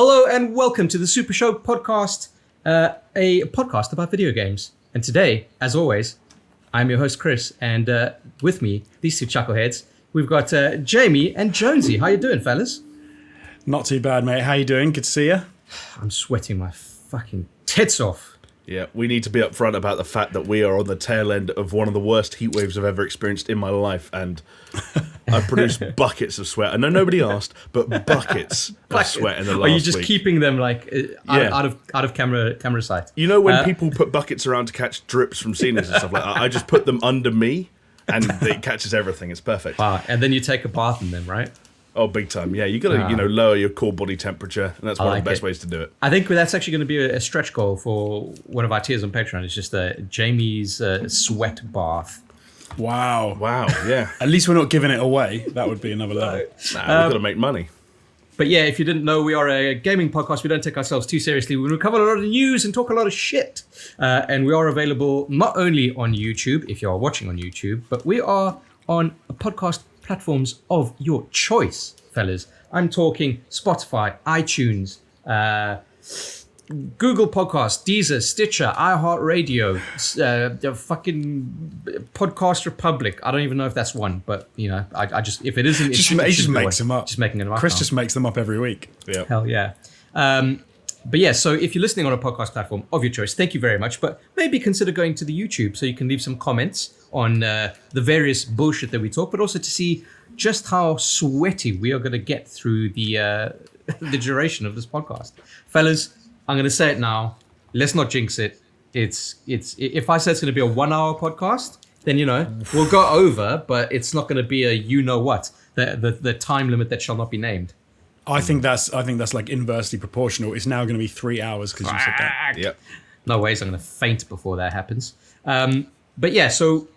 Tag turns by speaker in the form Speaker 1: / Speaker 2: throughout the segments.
Speaker 1: Hello and welcome to the SuperShow podcast, a podcast about video games. And today, as always, I'm your host Chris, and with me, these two chuckleheads, we've got Jamie and Jonesy. How you doing, fellas?
Speaker 2: Not too bad, mate. How you doing? Good to see you.
Speaker 1: I'm sweating my fucking tits off.
Speaker 3: Yeah, we need to be upfront about the fact that we are on the tail end of one of the worst heat waves I've ever experienced in my life, and I produced buckets of sweat. I know nobody asked, but buckets of sweat in the last week.
Speaker 1: Are you just keeping them like out of camera sight?
Speaker 3: You know when people put buckets around to catch drips from ceilings and stuff like that? I just put them under me, and it catches everything. It's perfect.
Speaker 1: Wow, and then you take a bath in them, right?
Speaker 3: Oh, big time. Yeah, you got to lower your core body temperature, and that's one of the best ways to do it.
Speaker 1: I think that's actually going to be a stretch goal for one of our tiers on Patreon. It's just Jamie's sweat bath.
Speaker 2: Wow,
Speaker 3: yeah.
Speaker 2: At least we're not giving it away. That would be another level.
Speaker 3: We've got to make money.
Speaker 1: But yeah, if you didn't know, we are a gaming podcast. We don't take ourselves too seriously. We cover a lot of news and talk a lot of shit. And we are available not only on YouTube, if you are watching on YouTube, but we are on podcast platforms of your choice, fellas. I'm talking Spotify, iTunes, Google Podcasts, Deezer, Stitcher, iHeartRadio, the fucking Podcast Republic. I don't even know if that's one, but I just if it isn't,
Speaker 2: he just makes them up.
Speaker 1: Just making them up.
Speaker 2: Chris just makes them up every week.
Speaker 3: Yeah.
Speaker 1: Hell yeah. But yeah, so if you're listening on a podcast platform of your choice, thank you very much. But maybe consider going to the YouTube so you can leave some comments on the various bullshit that we talk, but also to see just how sweaty we are going to get through the duration of this podcast. Fellas, I'm going to say it now. Let's not jinx it. It's if I say it's going to be a 1 hour podcast, then we'll go over, but it's not going to be a the time limit that shall not be named.
Speaker 2: I think that's like inversely proportional. It's now going to be 3 hours because you said that.
Speaker 3: Yep.
Speaker 1: No ways I'm going to faint before that happens. But yeah, so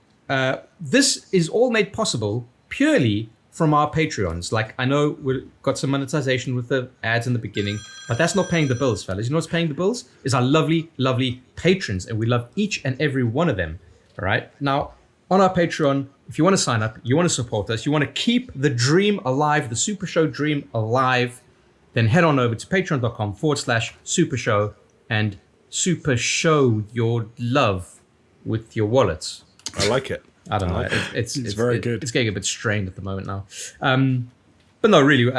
Speaker 1: this is all made possible purely from our Patreons. Like, I know we've got some monetization with the ads in the beginning, but that's not paying the bills, fellas. You know what's paying the bills? Is our lovely, lovely patrons, and we love each and every one of them. All right? Now, on our Patreon, if you want to sign up, you want to support us, you want to keep the dream alive, the Super Show dream alive, then head on over to patreon.com/supershow and super show your love with your wallets.
Speaker 3: I like it.
Speaker 1: I don't know. It's
Speaker 2: very good.
Speaker 1: It's getting a bit strained at the moment now. But no, really,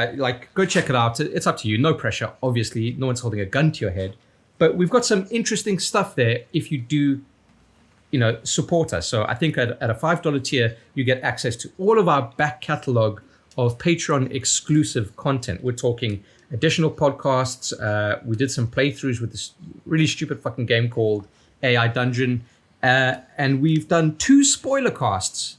Speaker 1: go check it out. It's up to you. No pressure. Obviously, no one's holding a gun to your head. But we've got some interesting stuff there if you do, support us. So I think at a $5 tier, you get access to all of our back catalog of Patreon exclusive content. We're talking additional podcasts. We did some playthroughs with this really stupid fucking game called AI Dungeon. And we've done 2 spoiler casts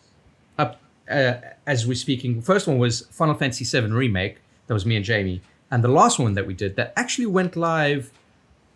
Speaker 1: up as we're speaking. The first one was Final Fantasy VII Remake. That was me and Jamie. And the last one that we did that actually went live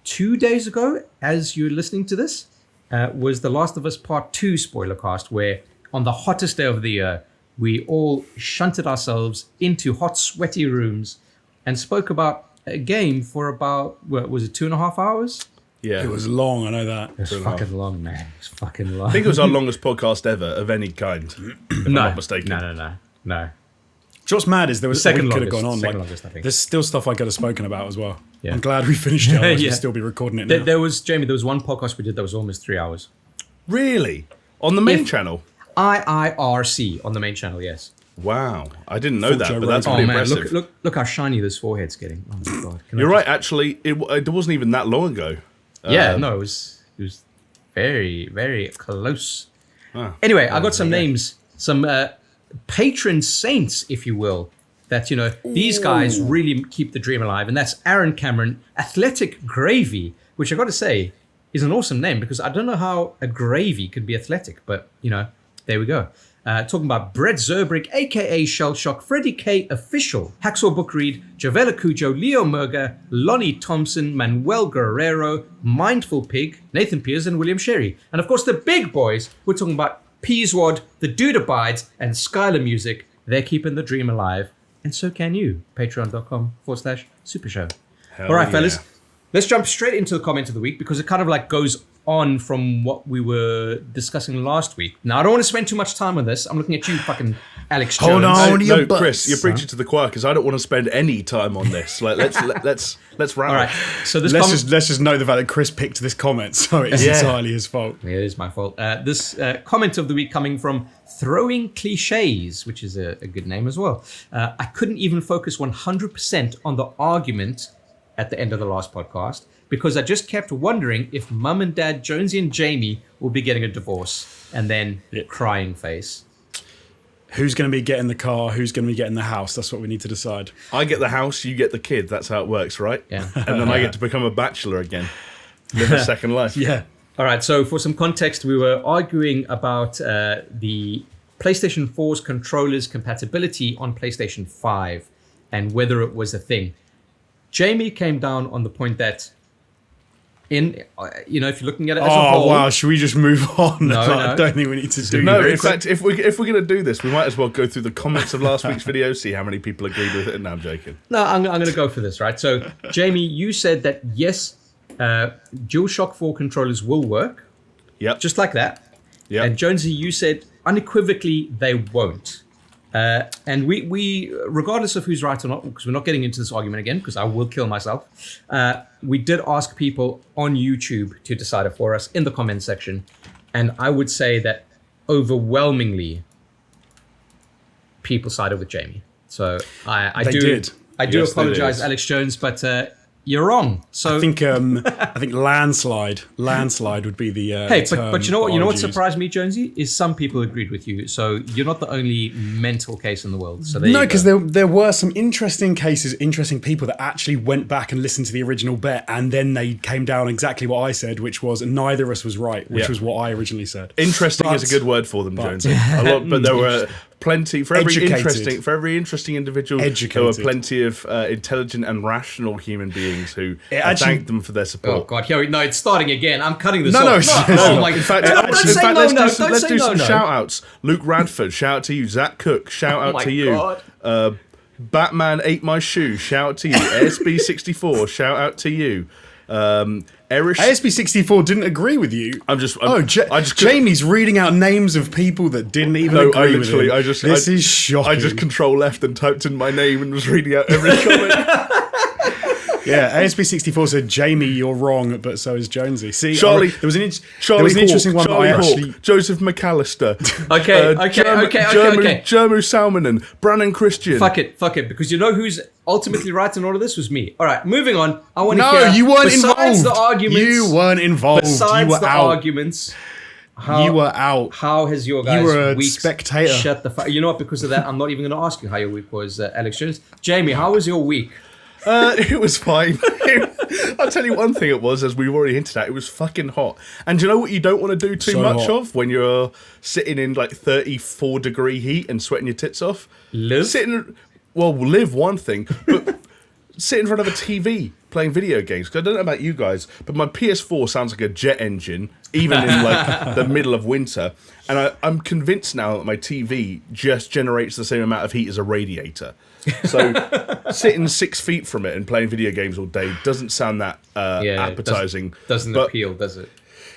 Speaker 1: 2 days ago as you're listening to this was The Last of Us Part 2 spoiler cast, where on the hottest day of the year, we all shunted ourselves into hot, sweaty rooms and spoke about a game for about, was it 2.5 hours?
Speaker 3: Yeah.
Speaker 2: It was long, I know that.
Speaker 1: It was fucking long, man. It was fucking long.
Speaker 3: I think it was our longest podcast ever of any kind, if I'm not mistaken.
Speaker 1: No.
Speaker 2: What's mad is there was
Speaker 1: second
Speaker 2: could have gone on.
Speaker 1: longest, I think.
Speaker 2: There's still stuff I could have spoken about as well.
Speaker 1: Yeah.
Speaker 2: I'm glad we finished it. Otherwise
Speaker 1: Yeah.
Speaker 2: we'd still be recording it now.
Speaker 1: There was one podcast we did that was almost 3 hours.
Speaker 3: Really? On the main channel?
Speaker 1: IIRC on the main channel, yes.
Speaker 3: Wow. I didn't know that, but that's
Speaker 1: Oh
Speaker 3: pretty
Speaker 1: man,
Speaker 3: impressive.
Speaker 1: look how shiny this forehead's getting. Oh my god.
Speaker 3: You're right, actually. It wasn't even that long ago.
Speaker 1: Yeah, no, it was very, very close.
Speaker 3: Anyway,
Speaker 1: I got some names, some patron saints, if you will, that, these guys really keep the dream alive. And that's Aaron Cameron, Athletic Gravy, which I got to say is an awesome name because I don't know how a gravy could be athletic, but, there we go. Talking about Brett Zerbrick, a.k.a. Shellshock, Freddie K. Official, Hacksaw Book Read, Javela Cujo, Leo Murger, Lonnie Thompson, Manuel Guerrero, Mindful Pig, Nathan Pierce, and William Sherry. And of course, the big boys, we're talking about Peaswad, The Dude Abides, and Skylar Music. They're keeping the dream alive. And so can you. Patreon.com/supershow. All right, fellas. Let's jump straight into the comment of the week because it kind of goes on from what we were discussing last week. Now, I don't want to spend too much time on this. I'm looking at you, fucking Alex Jones.
Speaker 2: Hold on,
Speaker 3: No, Chris, you're preaching to the choir because I don't want to spend any time on this. Like, let's wrap.
Speaker 1: All right. So this
Speaker 2: let's just note the fact that Chris picked this comment, so it's entirely his fault.
Speaker 1: It is my fault. This comment of the week coming from Throwing Cliches, which is a good name as well. I couldn't even focus 100% on the argument at the end of the last podcast because I just kept wondering if Mum and Dad Jonesy and Jamie will be getting a divorce, and then crying face.
Speaker 2: Who's going to be getting the car? Who's going to be getting the house? That's what we need to decide.
Speaker 3: I get the house, you get the kid. That's how it works, right?
Speaker 1: Yeah.
Speaker 3: And then I get to become a bachelor again. Live a second life.
Speaker 2: Yeah.
Speaker 1: All right, so for some context, we were arguing about the PlayStation 4's controller's compatibility on PlayStation 5 and whether it was a thing. Jamie came down on the point that if you're looking at it as a whole...
Speaker 2: Oh, wow, should we just move on?
Speaker 1: No.
Speaker 2: I don't think we need to do
Speaker 3: No,
Speaker 2: that.
Speaker 3: in fact, if we're going to do this, we might as well go through the comments of last week's video, see how many people agreed with it. No, I'm joking.
Speaker 1: No, I'm going to go for this, right? So, Jamie, you said that, yes, DualShock 4 controllers will work.
Speaker 3: Yep.
Speaker 1: Just like that.
Speaker 3: Yep.
Speaker 1: And Jonesy, you said unequivocally they won't. And we, regardless of who's right or not, because we're not getting into this argument again, because I will kill myself, we did ask people on YouTube to decide it for us in the comment section. And I would say that overwhelmingly people sided with Jamie. So I do
Speaker 3: Yes,
Speaker 1: apologize, Alex Jones, but you're wrong. So
Speaker 2: I think landslide would be the
Speaker 1: hey,
Speaker 2: term
Speaker 1: but you know what? You know what
Speaker 2: used.
Speaker 1: surprised me, Jonesy, is some people agreed with you. So you're not the only mental case in the world. So there
Speaker 2: No,
Speaker 1: you
Speaker 2: because
Speaker 1: go.
Speaker 2: there were some interesting cases, interesting people that actually went back and listened to the original bet, and then they came down exactly what I said, which was neither of us was right, which was what I originally said.
Speaker 3: Interesting is a good word for them, Jonesy. But there were plenty for every interesting individual. There were plenty of intelligent and rational human beings who thanked them for their support.
Speaker 1: Oh God! No, it's starting again. I'm cutting this
Speaker 2: No,
Speaker 1: off.
Speaker 2: no,
Speaker 1: Oh my!
Speaker 3: In fact, let's do some shout outs. Luke Radford, shout out to you. Zach Cook, shout out to you.
Speaker 1: God.
Speaker 3: Batman ate my shoe, shout out to you. ASB64, shout out to you. Erish,
Speaker 2: ASB64 didn't agree with you. Jamie's reading out names of people that didn't even agree with him. This is shocking.
Speaker 3: I just control left and typed in my name and was reading out every comment.
Speaker 2: Yeah, ASB64 said, Jamie, you're wrong, but so is Jonesy. See,
Speaker 3: Charlie,
Speaker 2: there was an
Speaker 3: Charlie
Speaker 2: interesting one
Speaker 3: Charlie
Speaker 2: that I
Speaker 3: Hawk,
Speaker 2: actually...
Speaker 3: Joseph McAllister.
Speaker 1: Okay.
Speaker 3: Jermu Salmonen, Brannon Christian.
Speaker 1: Fuck it, because you know who's ultimately right in all of this was me. All right, moving on. I want to
Speaker 2: No,
Speaker 1: hear.
Speaker 2: you weren't
Speaker 1: besides
Speaker 2: involved.
Speaker 1: The arguments,
Speaker 2: You weren't involved.
Speaker 1: Besides
Speaker 2: you were
Speaker 1: the
Speaker 2: out.
Speaker 1: arguments.
Speaker 2: You were out.
Speaker 1: How has your guys'
Speaker 2: You were a
Speaker 1: week
Speaker 2: spectator.
Speaker 1: Shut the fuck. You know what? Because of that, I'm not even going to ask you how your week was, Alex Jones. Jamie, how was your week?
Speaker 3: It was fine. I'll tell you one thing it was, as we've already hinted at, it was fucking hot. And do you know what you don't want to do too much of when you're sitting in like 34 degree heat and sweating your tits off?
Speaker 1: Live
Speaker 3: one thing, but sit in front of a TV playing video games. Because I don't know about you guys, but my PS4 sounds like a jet engine, even in like the middle of winter. And I'm convinced now that my TV just generates the same amount of heat as a radiator. So sitting 6 feet from it and playing video games all day doesn't sound that appetizing.
Speaker 1: Doesn't appeal, does it?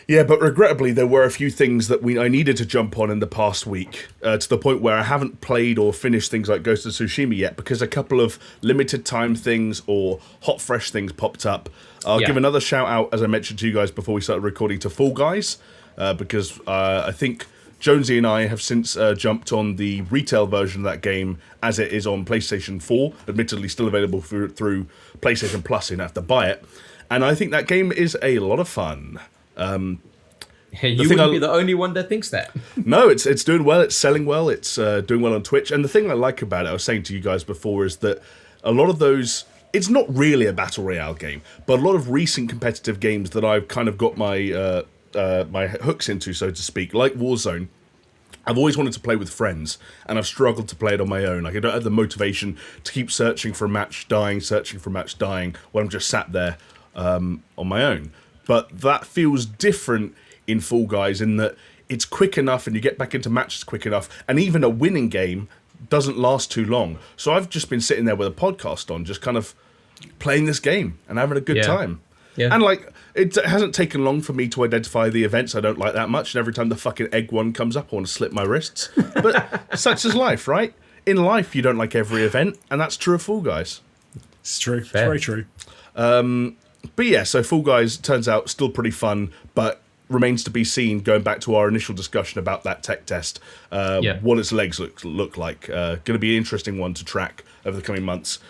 Speaker 3: Yeah, but regrettably, there were a few things that I needed to jump on in the past week, to the point where I haven't played or finished things like Ghost of Tsushima yet, because a couple of limited time things or hot fresh things popped up. I'll give another shout out, as I mentioned to you guys before we started recording, to Fall Guys, because I think Jonesy and I have since jumped on the retail version of that game as it is on PlayStation 4, admittedly still available through PlayStation Plus, so you don't have to buy it. And I think that game is a lot of fun.
Speaker 1: Hey, you wouldn't be the only one that thinks that.
Speaker 3: No, it's doing well, it's selling well, it's doing well on Twitch. And the thing I like about it, I was saying to you guys before, is that a lot of those... It's not really a Battle Royale game, but a lot of recent competitive games that I've kind of got my my hooks into, so to speak, like Warzone, I've always wanted to play with friends, and I've struggled to play it on my own. Like, I don't have the motivation to keep searching for a match, dying, when I'm just sat there on my own. But that feels different in Fall Guys in that it's quick enough and you get back into matches quick enough, and even a winning game doesn't last too long. So I've just been sitting there with a podcast on, just kind of playing this game and having a good time. Yeah. And like, it hasn't taken long for me to identify the events I don't like that much, and every time the fucking egg one comes up, I want to slip my wrists. But such is life, right? In life, you don't like every event, and that's true of Fall Guys.
Speaker 2: It's true.
Speaker 1: Fair.
Speaker 2: It's very true.
Speaker 3: But yeah, so Fall Guys turns out still pretty fun, but remains to be seen, going back to our initial discussion about that tech test, what its legs look like. Going to be an interesting one to track over the coming months.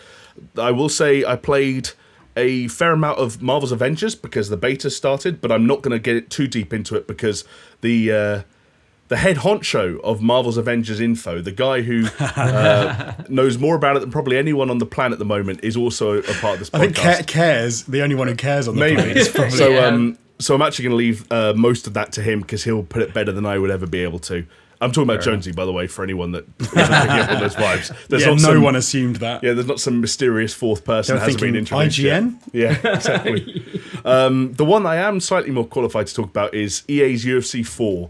Speaker 3: I will say I played a fair amount of Marvel's Avengers because the beta started, but I'm not going to get it too deep into it because the head honcho of Marvel's Avengers info, the guy who knows more about it than probably anyone on the planet at the moment, is also a part of this podcast.
Speaker 2: I think cares. The only one who cares on the planet is probably...
Speaker 3: So I'm actually going to leave most of that to him because he'll put it better than I would ever be able to. I'm talking about Jonesy, by the way, for anyone that isn't picking up on those vibes. There's
Speaker 2: no one assumed that.
Speaker 3: Yeah, there's not some mysterious fourth person that hasn't been introduced
Speaker 2: IGN?
Speaker 3: Yet. Yeah, exactly. The one I am slightly more qualified to talk about is EA's UFC 4,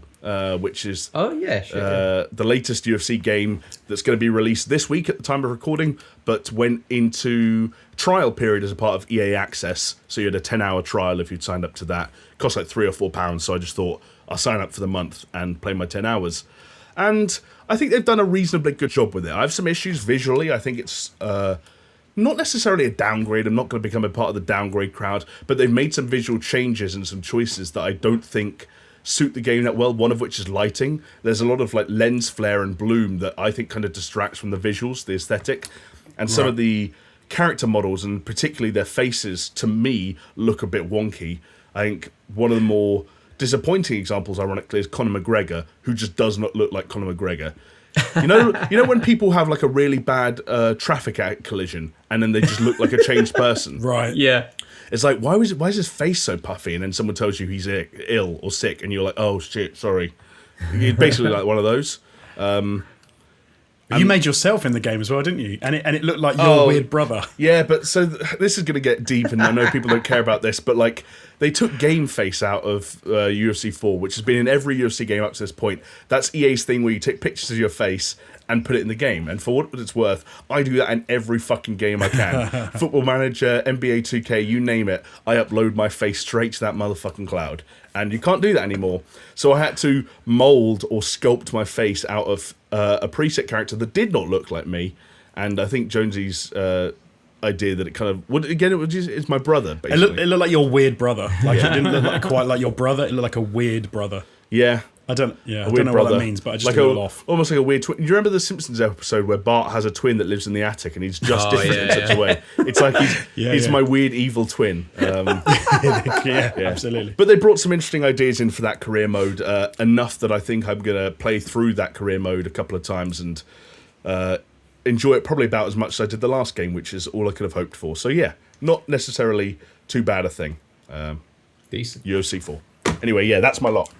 Speaker 3: which is the latest UFC game that's going to be released this week at the time of recording, but went into trial period as a part of EA Access. So you had a 10-hour trial if you'd signed up to that. It cost like £3 or £4, so I just thought I'll sign up for the month and play my 10 hours. And I think they've done a reasonably good job with it. I have some issues visually. I think it's not necessarily a downgrade. I'm not going to become a part of the downgrade crowd, but they've made some visual changes and some choices that I don't think suit the game that well, one of which is lighting. There's a lot of like lens flare and bloom that I think kind of distracts from the visuals, the aesthetic. And some of the character models, and particularly their faces, to me, look a bit wonky. I think one of the more disappointing examples, ironically, is Conor McGregor, who just does not look like Conor McGregor. You know when people have like a really bad traffic collision and then they just look like a changed person?
Speaker 2: Right.
Speaker 1: Yeah.
Speaker 3: It's like, why is his face so puffy? And then someone tells you he's ill or sick, and you're like, oh shit, sorry. You're basically like one of those.
Speaker 2: You made yourself in the game as well, didn't you? And it looked like your weird brother.
Speaker 3: Yeah, but so this is going to get deep, and I know people don't care about this, but like they took game face out of UFC 4, which has been in every UFC game up to this point. That's EA's thing where you take pictures of your face and put it in the game. And for what it's worth, I do that in every fucking game I can. Football Manager, NBA 2K, you name it, I upload my face straight to that motherfucking cloud. And you can't do that anymore. So I had to mold or sculpt my face out of a preset character that did not look like me. And I think Jonesy's idea that it kind of... it's my brother, basically.
Speaker 2: It looked like your weird brother. Like it didn't look like quite like your brother. It looked like a weird brother.
Speaker 3: Yeah.
Speaker 2: I don't know what that means, but I just
Speaker 3: like
Speaker 2: a little off.
Speaker 3: Almost like a weird twin. Do you remember the Simpsons episode where Bart has a twin that lives in the attic and he's just different in such a way? It's like he's my weird evil twin.
Speaker 2: Absolutely.
Speaker 3: But they brought some interesting ideas in for that career mode, enough that I think I'm going to play through that career mode a couple of times and enjoy it probably about as much as I did the last game, which is all I could have hoped for. So yeah, not necessarily too bad a thing.
Speaker 1: Decent.
Speaker 3: UFC 4. Anyway, yeah, that's my lot.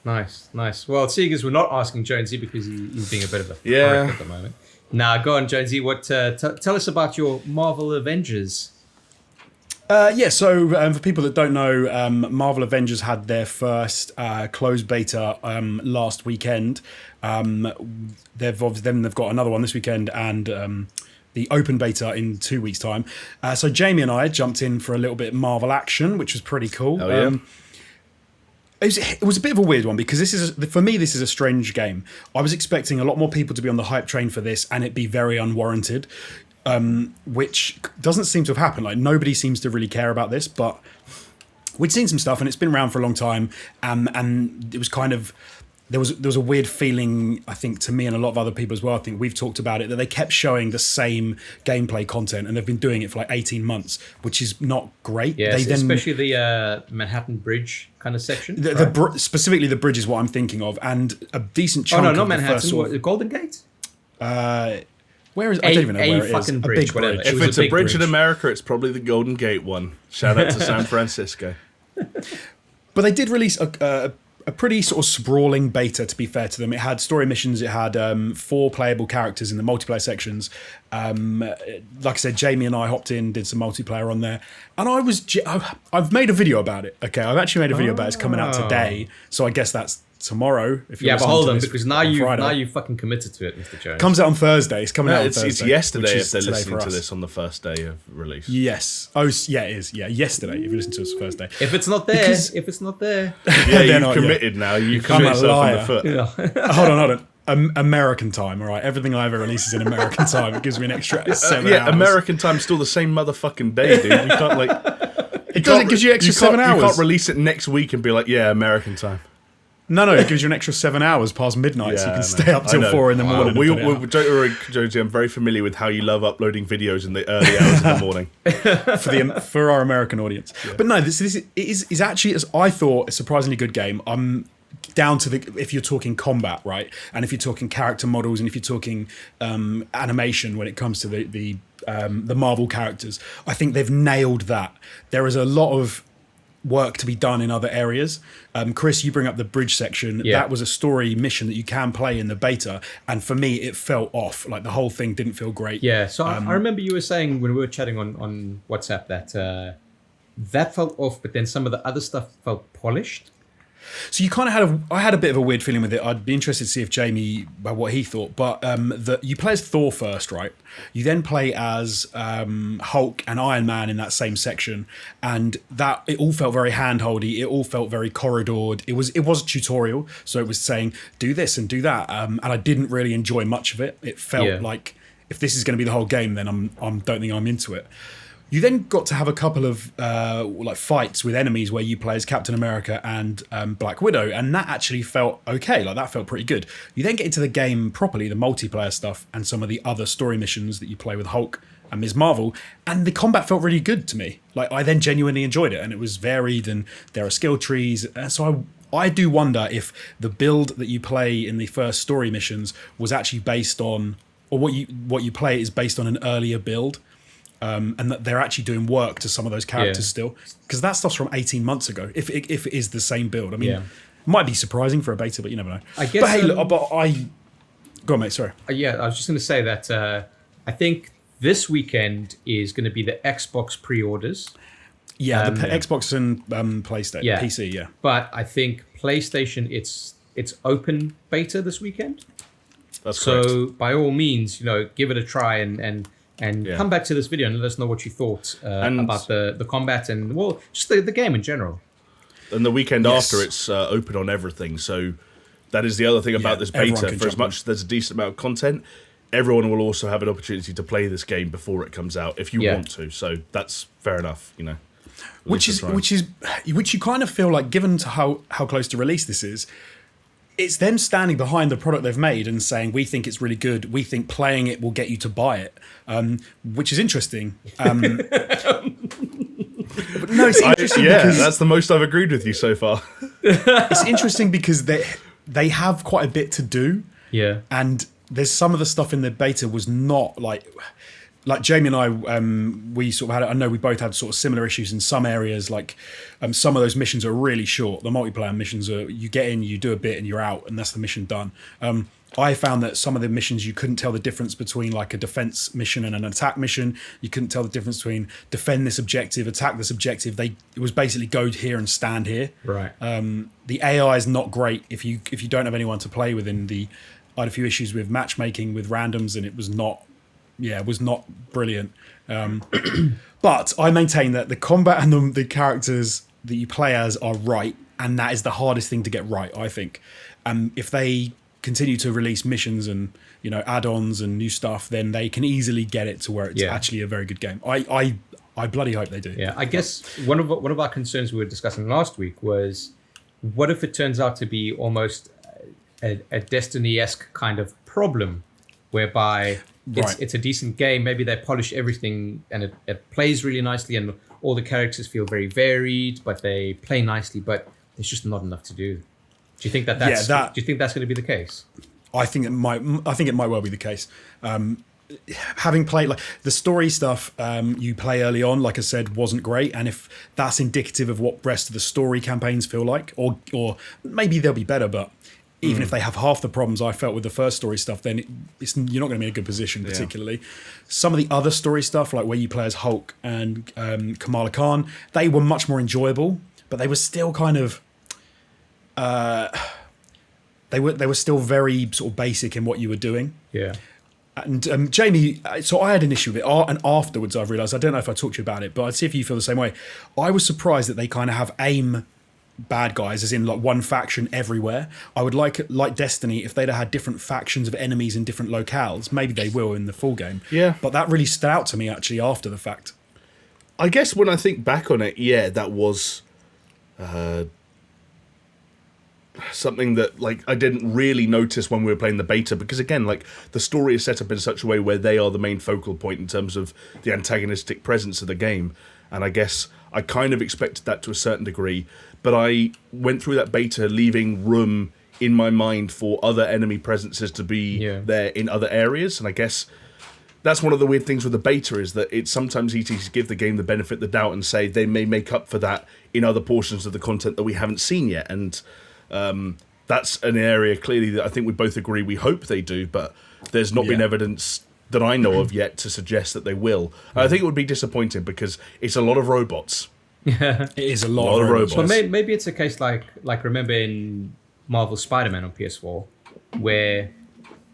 Speaker 1: Nice. Well, seeing as we're not asking Jonesy because he's being a bit of a prick at the moment. Now, go on, Jonesy. What? Tell us about your Marvel Avengers.
Speaker 2: So for people that don't know, Marvel Avengers had their first closed beta last weekend. They've got another one this weekend and the open beta in 2 weeks' time. So Jamie and I jumped in for a little bit of Marvel action, which was pretty cool.
Speaker 3: Oh, yeah.
Speaker 2: It was a bit of a weird one because this is a strange game. I was expecting a lot more people to be on the hype train for this and it be very unwarranted, which doesn't seem to have happened. Like nobody seems to really care about this, but we'd seen some stuff and it's been around for a long time, and it was kind of there was a weird feeling, I think, to me and a lot of other people as well. I think we've talked about it, that they kept showing the same gameplay content and they've been doing it for like 18 months, which is not great.
Speaker 1: Yeah, especially the Manhattan Bridge kind of section.
Speaker 2: Specifically the bridge is what I'm thinking of, and a decent chunk of
Speaker 1: not
Speaker 2: the
Speaker 1: Manhattan,
Speaker 2: first
Speaker 1: Golden Gate?
Speaker 2: Where is I don't even know where it is.
Speaker 1: Fucking bridge,
Speaker 2: a big bridge.
Speaker 3: If it's a bridge in America, it's probably the Golden Gate one. Shout out to San Francisco.
Speaker 2: But they did release a pretty sort of sprawling beta, to be fair to them. It had story missions, it had 4 playable characters in the multiplayer sections. Like I said, Jamie and I hopped in, did some multiplayer on there. And I've made a video about it, okay? I've actually made a video about it. It's coming out today, so I guess that's tomorrow. If you're
Speaker 1: Yeah, but
Speaker 2: listening
Speaker 1: hold
Speaker 2: to
Speaker 1: on,
Speaker 2: this
Speaker 1: because
Speaker 2: on Friday.
Speaker 1: you fucking committed to it, Mr. Jones.
Speaker 2: Comes out on Thursday. It's coming out on
Speaker 3: It's
Speaker 2: Thursday.
Speaker 3: yesterday
Speaker 2: which
Speaker 3: if
Speaker 2: is
Speaker 3: they're
Speaker 2: today
Speaker 3: listening
Speaker 2: for
Speaker 3: to
Speaker 2: us.
Speaker 3: this on the first day of release.
Speaker 2: Yes. Oh, yeah, it is. Yeah, yesterday. If you listen to us Thursday.
Speaker 1: If it's not there,
Speaker 3: Yeah,
Speaker 2: They're
Speaker 3: you've
Speaker 2: not,
Speaker 3: committed now. You've
Speaker 2: I'm
Speaker 3: shot
Speaker 2: a
Speaker 3: yourself in
Speaker 2: liar.
Speaker 3: the foot.
Speaker 1: yeah.
Speaker 2: Hold on. American time, all right. Everything I ever release is in American time. It gives me an extra 7 hours.
Speaker 3: American time's still the same motherfucking day, dude. You can't like.
Speaker 2: It does. It gives you extra 7 hours.
Speaker 3: You can't release it next week and be like, yeah, American time.
Speaker 2: No, it gives you an extra 7 hours past midnight, so you can stay up till 4 in the morning.
Speaker 3: We don't worry, Jonesy. I'm very familiar with how you love uploading videos in the early hours of the morning
Speaker 2: for our American audience. Yeah. But no, this is actually, as I thought, a surprisingly good game. I'm down to if you're talking combat, right, and if you're talking character models, and if you're talking animation when it comes to the Marvel characters, I think they've nailed that. There is a lot of work to be done in other areas. Chris, you bring up the bridge section.
Speaker 1: Yeah.
Speaker 2: That was a story mission that you can play in the beta, and for me it felt off. Like the whole thing didn't feel great.
Speaker 1: Yeah, so I remember you were saying when we were chatting on WhatsApp that that felt off, but then some of the other stuff felt polished.
Speaker 2: So you kind of I had a bit of a weird feeling with it. I'd be interested to see if Jamie, what he thought. But you play as Thor first, right? You then play as Hulk and Iron Man in that same section, and that it all felt very handholdy. It all felt very corridored. It was a tutorial, so it was saying do this and do that, and I didn't really enjoy much of it. It felt like if this is going to be the whole game, then I don't think I'm into it. You then got to have a couple of like fights with enemies where you play as Captain America and Black Widow, and that actually felt okay. Like that felt pretty good. You then get into the game properly, the multiplayer stuff, and some of the other story missions that you play with Hulk and Ms. Marvel, and the combat felt really good to me. Like I then genuinely enjoyed it, and it was varied, and there are skill trees. And so I do wonder if the build that you play in the first story missions was actually based on, or what you play is based on an earlier build. And that they're actually doing work to some of those characters still, because that stuff's from 18 months ago. If it is the same build, I mean, it might be surprising for a beta, but you never know.
Speaker 1: I guess.
Speaker 2: But hey, look, go on, mate. Sorry.
Speaker 1: Yeah, I was just going to say that I think this weekend is going to be the Xbox pre-orders.
Speaker 2: Yeah, the Xbox and PlayStation, PC. Yeah,
Speaker 1: but I think PlayStation, it's open beta this weekend.
Speaker 3: That's correct.
Speaker 1: So by all means, give it a try and come back to this video and let us know what you thought about the combat and just the game in general.
Speaker 3: And the weekend after, it's open on everything. So that is the other thing about this beta. For as much as there's a decent amount of content, everyone will also have an opportunity to play this game before it comes out if you want to. So that's fair enough,
Speaker 2: Which you kind of feel like, given to how close to release this is, it's them standing behind the product they've made and saying, we think it's really good. We think playing it will get you to buy it, which is interesting. But no, it's interesting. Because
Speaker 3: that's the most I've agreed with you so far.
Speaker 2: It's interesting because they have quite a bit to do.
Speaker 1: Yeah.
Speaker 2: And there's some of the stuff in the beta was not like Jamie and I, we sort of had, I know we both had sort of similar issues in some areas. Like some of those missions are really short. The multiplayer missions are, you get in, you do a bit and you're out, and that's the mission done. I found that some of the missions, you couldn't tell the difference between like a defense mission and an attack mission. You couldn't tell the difference between defend this objective, attack this objective. It was basically go here and stand here.
Speaker 1: Right.
Speaker 2: The AI is not great if you don't have anyone to play with. I had a few issues with matchmaking with randoms, and it was not brilliant. But I maintain that the combat and the characters that you play as are right, and that is the hardest thing to get right, I think. If they continue to release missions and add-ons and new stuff, then they can easily get it to where it's actually a very good game. I bloody hope they do.
Speaker 1: Yeah, I guess one of our concerns we were discussing last week was, what if it turns out to be almost a Destiny-esque kind of problem, whereby it's a decent game, maybe they polish everything and it plays really nicely and all the characters feel very varied, but they play nicely, but there's just not enough to do. Do you think do you think that's going to be the case?
Speaker 2: I think it might well be the case. Having played like the story stuff you play early on, like I said, wasn't great, and if that's indicative of what rest of the story campaigns feel like, or maybe they'll be better, but even if they have half the problems I felt with the first story stuff, then you're not going to be in a good position, particularly. Some of the other story stuff, like where you play as Hulk and Kamala Khan, they were much more enjoyable, but they were still kind of they were still very sort of basic in what you were doing.
Speaker 1: Yeah.
Speaker 2: And Jamie, so I had an issue with it, and afterwards I've realised, I don't know if I talked to you about it, but I'd see if you feel the same way. I was surprised that they kind of have aim bad guys, as in like one faction everywhere. I would like Destiny, if they'd have had different factions of enemies in different locales. Maybe they will in the full game.
Speaker 3: Yeah.
Speaker 2: But that really stood out to me actually after the fact.
Speaker 3: I guess when I think back on it, yeah, that was something that like I didn't really notice when we were playing the beta, because again, like the story is set up in such a way where they are the main focal point in terms of the antagonistic presence of the game, and I guess I kind of expected that to a certain degree, but I went through that beta leaving room in my mind for other enemy presences to be there in other areas, and I guess that's one of the weird things with the beta, is that it's sometimes easy to give the game the benefit of the doubt and say they may make up for that in other portions of the content that we haven't seen yet, and that's an area clearly that I think we both agree we hope they do, but there's not been evidence that I know of yet to suggest that they will. I think it would be disappointing because it's a lot of robots.
Speaker 2: Yeah, it is a lot of robots.
Speaker 1: But maybe it's a case like remember in Marvel Spider-Man on PS4, where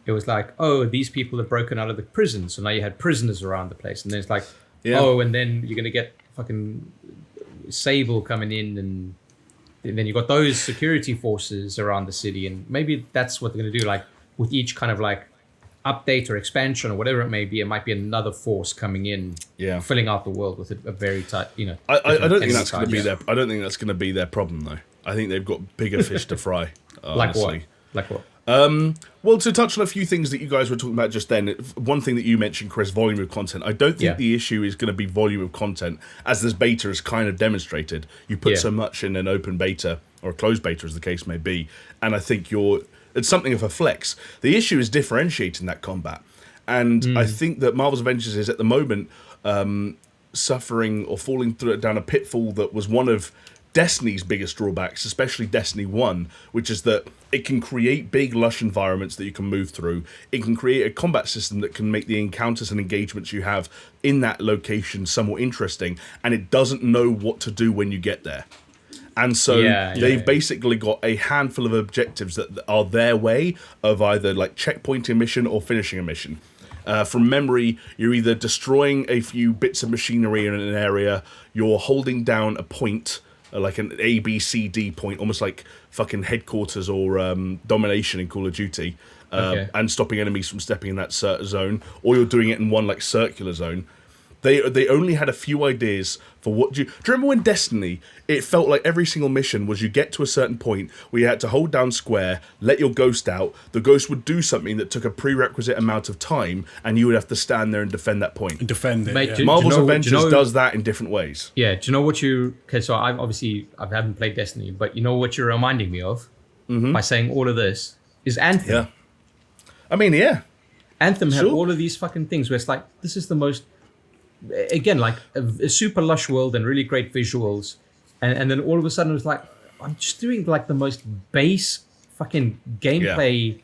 Speaker 1: it was like, oh, these people have broken out of the prison, so now you had prisoners around the place, and then it's like, oh, and then you're gonna get fucking Sable coming in, and then you got those security forces around the city, and maybe that's what they're going to do. Like with each kind of like update or expansion or whatever it may be, it might be another force coming in, filling out the world with a very tight,
Speaker 3: I don't think that's going to be their. I don't think that's going to be their problem though. I think they've got bigger fish to fry. Honestly.
Speaker 1: Like what?
Speaker 3: Well, to touch on a few things that you guys were talking about just then, one thing that you mentioned, Chris, volume of content. I don't think the issue is going to be volume of content, as this beta has kind of demonstrated. You put so much in an open beta, or a closed beta as the case may be, and I think it's something of a flex. The issue is differentiating that combat, and I think that Marvel's Avengers is at the moment suffering or falling down a pitfall that was one of Destiny's biggest drawbacks, especially Destiny 1, which is that it can create big, lush environments that you can move through. It can create a combat system that can make the encounters and engagements you have in that location somewhat interesting, and it doesn't know what to do when you get there. And so they've basically got a handful of objectives that are their way of either like checkpointing a mission or finishing a mission. From memory, you're either destroying a few bits of machinery in an area, you're holding down a point, like an A, B, C, D point, almost like fucking headquarters or domination in Call of Duty, and stopping enemies from stepping in that zone, or you're doing it in one like circular zone. They only had a few ideas for what do you remember when Destiny, it felt like every single mission was you get to a certain point where you had to hold down square, let your ghost out, the ghost would do something that took a prerequisite amount of time, and you would have to stand there and defend that point.
Speaker 2: And defend it.
Speaker 1: Mate,
Speaker 3: Marvel's Avengers does that in different ways.
Speaker 1: Yeah, do you know what okay, so I haven't played Destiny, but you know what you're reminding me of by saying all of this is Anthem.
Speaker 3: Yeah. I mean, yeah.
Speaker 1: Anthem had all of these fucking things where it's like, this is the most, again, like a super lush world and really great visuals, and then all of a sudden it's like, I'm just doing like the most base fucking gameplay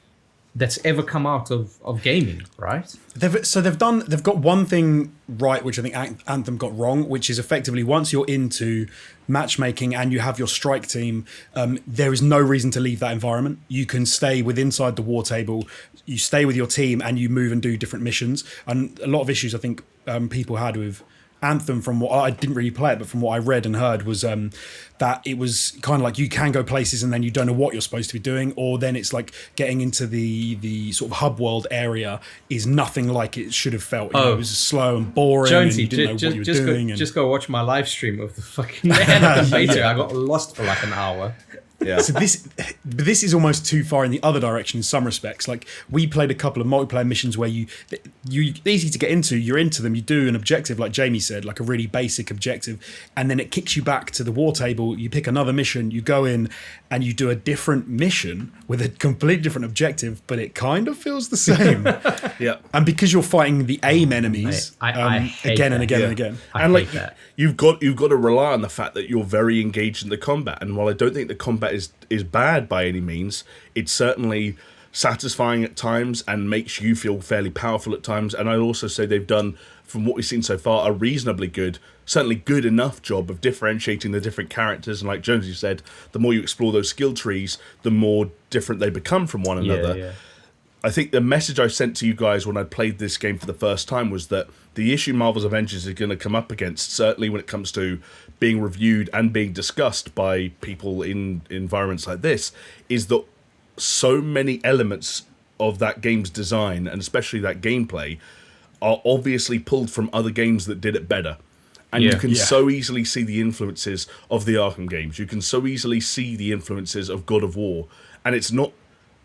Speaker 1: that's ever come out of gaming, right?
Speaker 2: They've got one thing right, which I think Anthem got wrong, which is effectively once you're into matchmaking and you have your strike team, there is no reason to leave that environment. You can stay inside the war table, you stay with your team, and you move and do different missions. And a lot of issues I think people had with Anthem, from what I didn't really play it, but from what I read and heard, was that it was kind of like you can go places and then you don't know what you're supposed to be doing, or then it's like getting into the sort of hub world area is nothing like it should have felt. You know, it was slow and boring,
Speaker 1: Jonesy,
Speaker 2: and you didn't know what you were doing.
Speaker 1: Just go watch my live stream of the fucking end of the beta. I got lost for like an hour.
Speaker 2: Yeah. So this is almost too far in the other direction in some respects. Like we played a couple of multiplayer missions where you easy to get into. You're into them. You do an objective, like Jamie said, like a really basic objective, and then it kicks you back to the war table. You pick another mission. You go in and you do a different mission with a completely different objective, but it kind of feels the same.
Speaker 3: Yeah.
Speaker 2: And because you're fighting the aim enemies
Speaker 1: I hate
Speaker 2: again
Speaker 1: that.
Speaker 2: and again and again,
Speaker 1: I
Speaker 3: and like
Speaker 1: hate that.
Speaker 3: you've got to rely on the fact that you're very engaged in the combat. And while I don't think the combat is bad by any means, it's certainly satisfying at times and makes you feel fairly powerful at times. And I'd also say they've done, from what we've seen so far, a reasonably good certainly good enough job of differentiating the different characters. And like Jonesy said, the more you explore those skill trees, the more different they become from one another.
Speaker 1: Yeah.
Speaker 3: I think the message I sent to you guys when I played this game for the first time was that the issue Marvel's Avengers is going to come up against, certainly when it comes to being reviewed and being discussed by people in environments like this, is that so many elements of that game's design, and especially that gameplay, are obviously pulled from other games that did it better. And you can so easily see the influences of the Arkham games. You can so easily see the influences of God of War. And it's not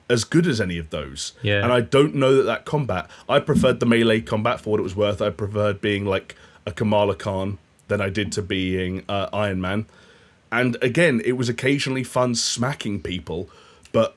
Speaker 3: as good as any of those.
Speaker 1: Yeah.
Speaker 3: And I don't know that combat... I preferred the melee combat for what it was worth. I preferred being like a Kamala Khan than I did to being Iron Man. And again, it was occasionally fun smacking people, but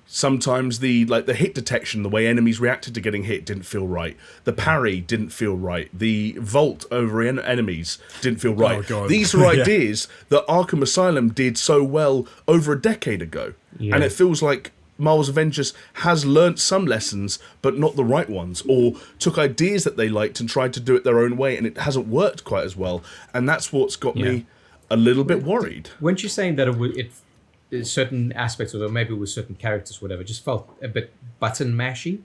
Speaker 3: sometimes the hit detection, the way enemies reacted to getting hit didn't feel right. The parry didn't feel right. The vault over enemies didn't feel right.
Speaker 2: Oh, God.
Speaker 3: These are ideas that Arkham Asylum did so well over a decade ago.
Speaker 1: Yeah.
Speaker 3: And it feels like Marvel's Avengers has learnt some lessons, but not the right ones, or took ideas that they liked and tried to do it their own way, and it hasn't worked quite as well. And that's what's got me a little bit worried.
Speaker 1: Weren't you saying that certain aspects, or maybe with certain characters, whatever, just felt a bit button mashy?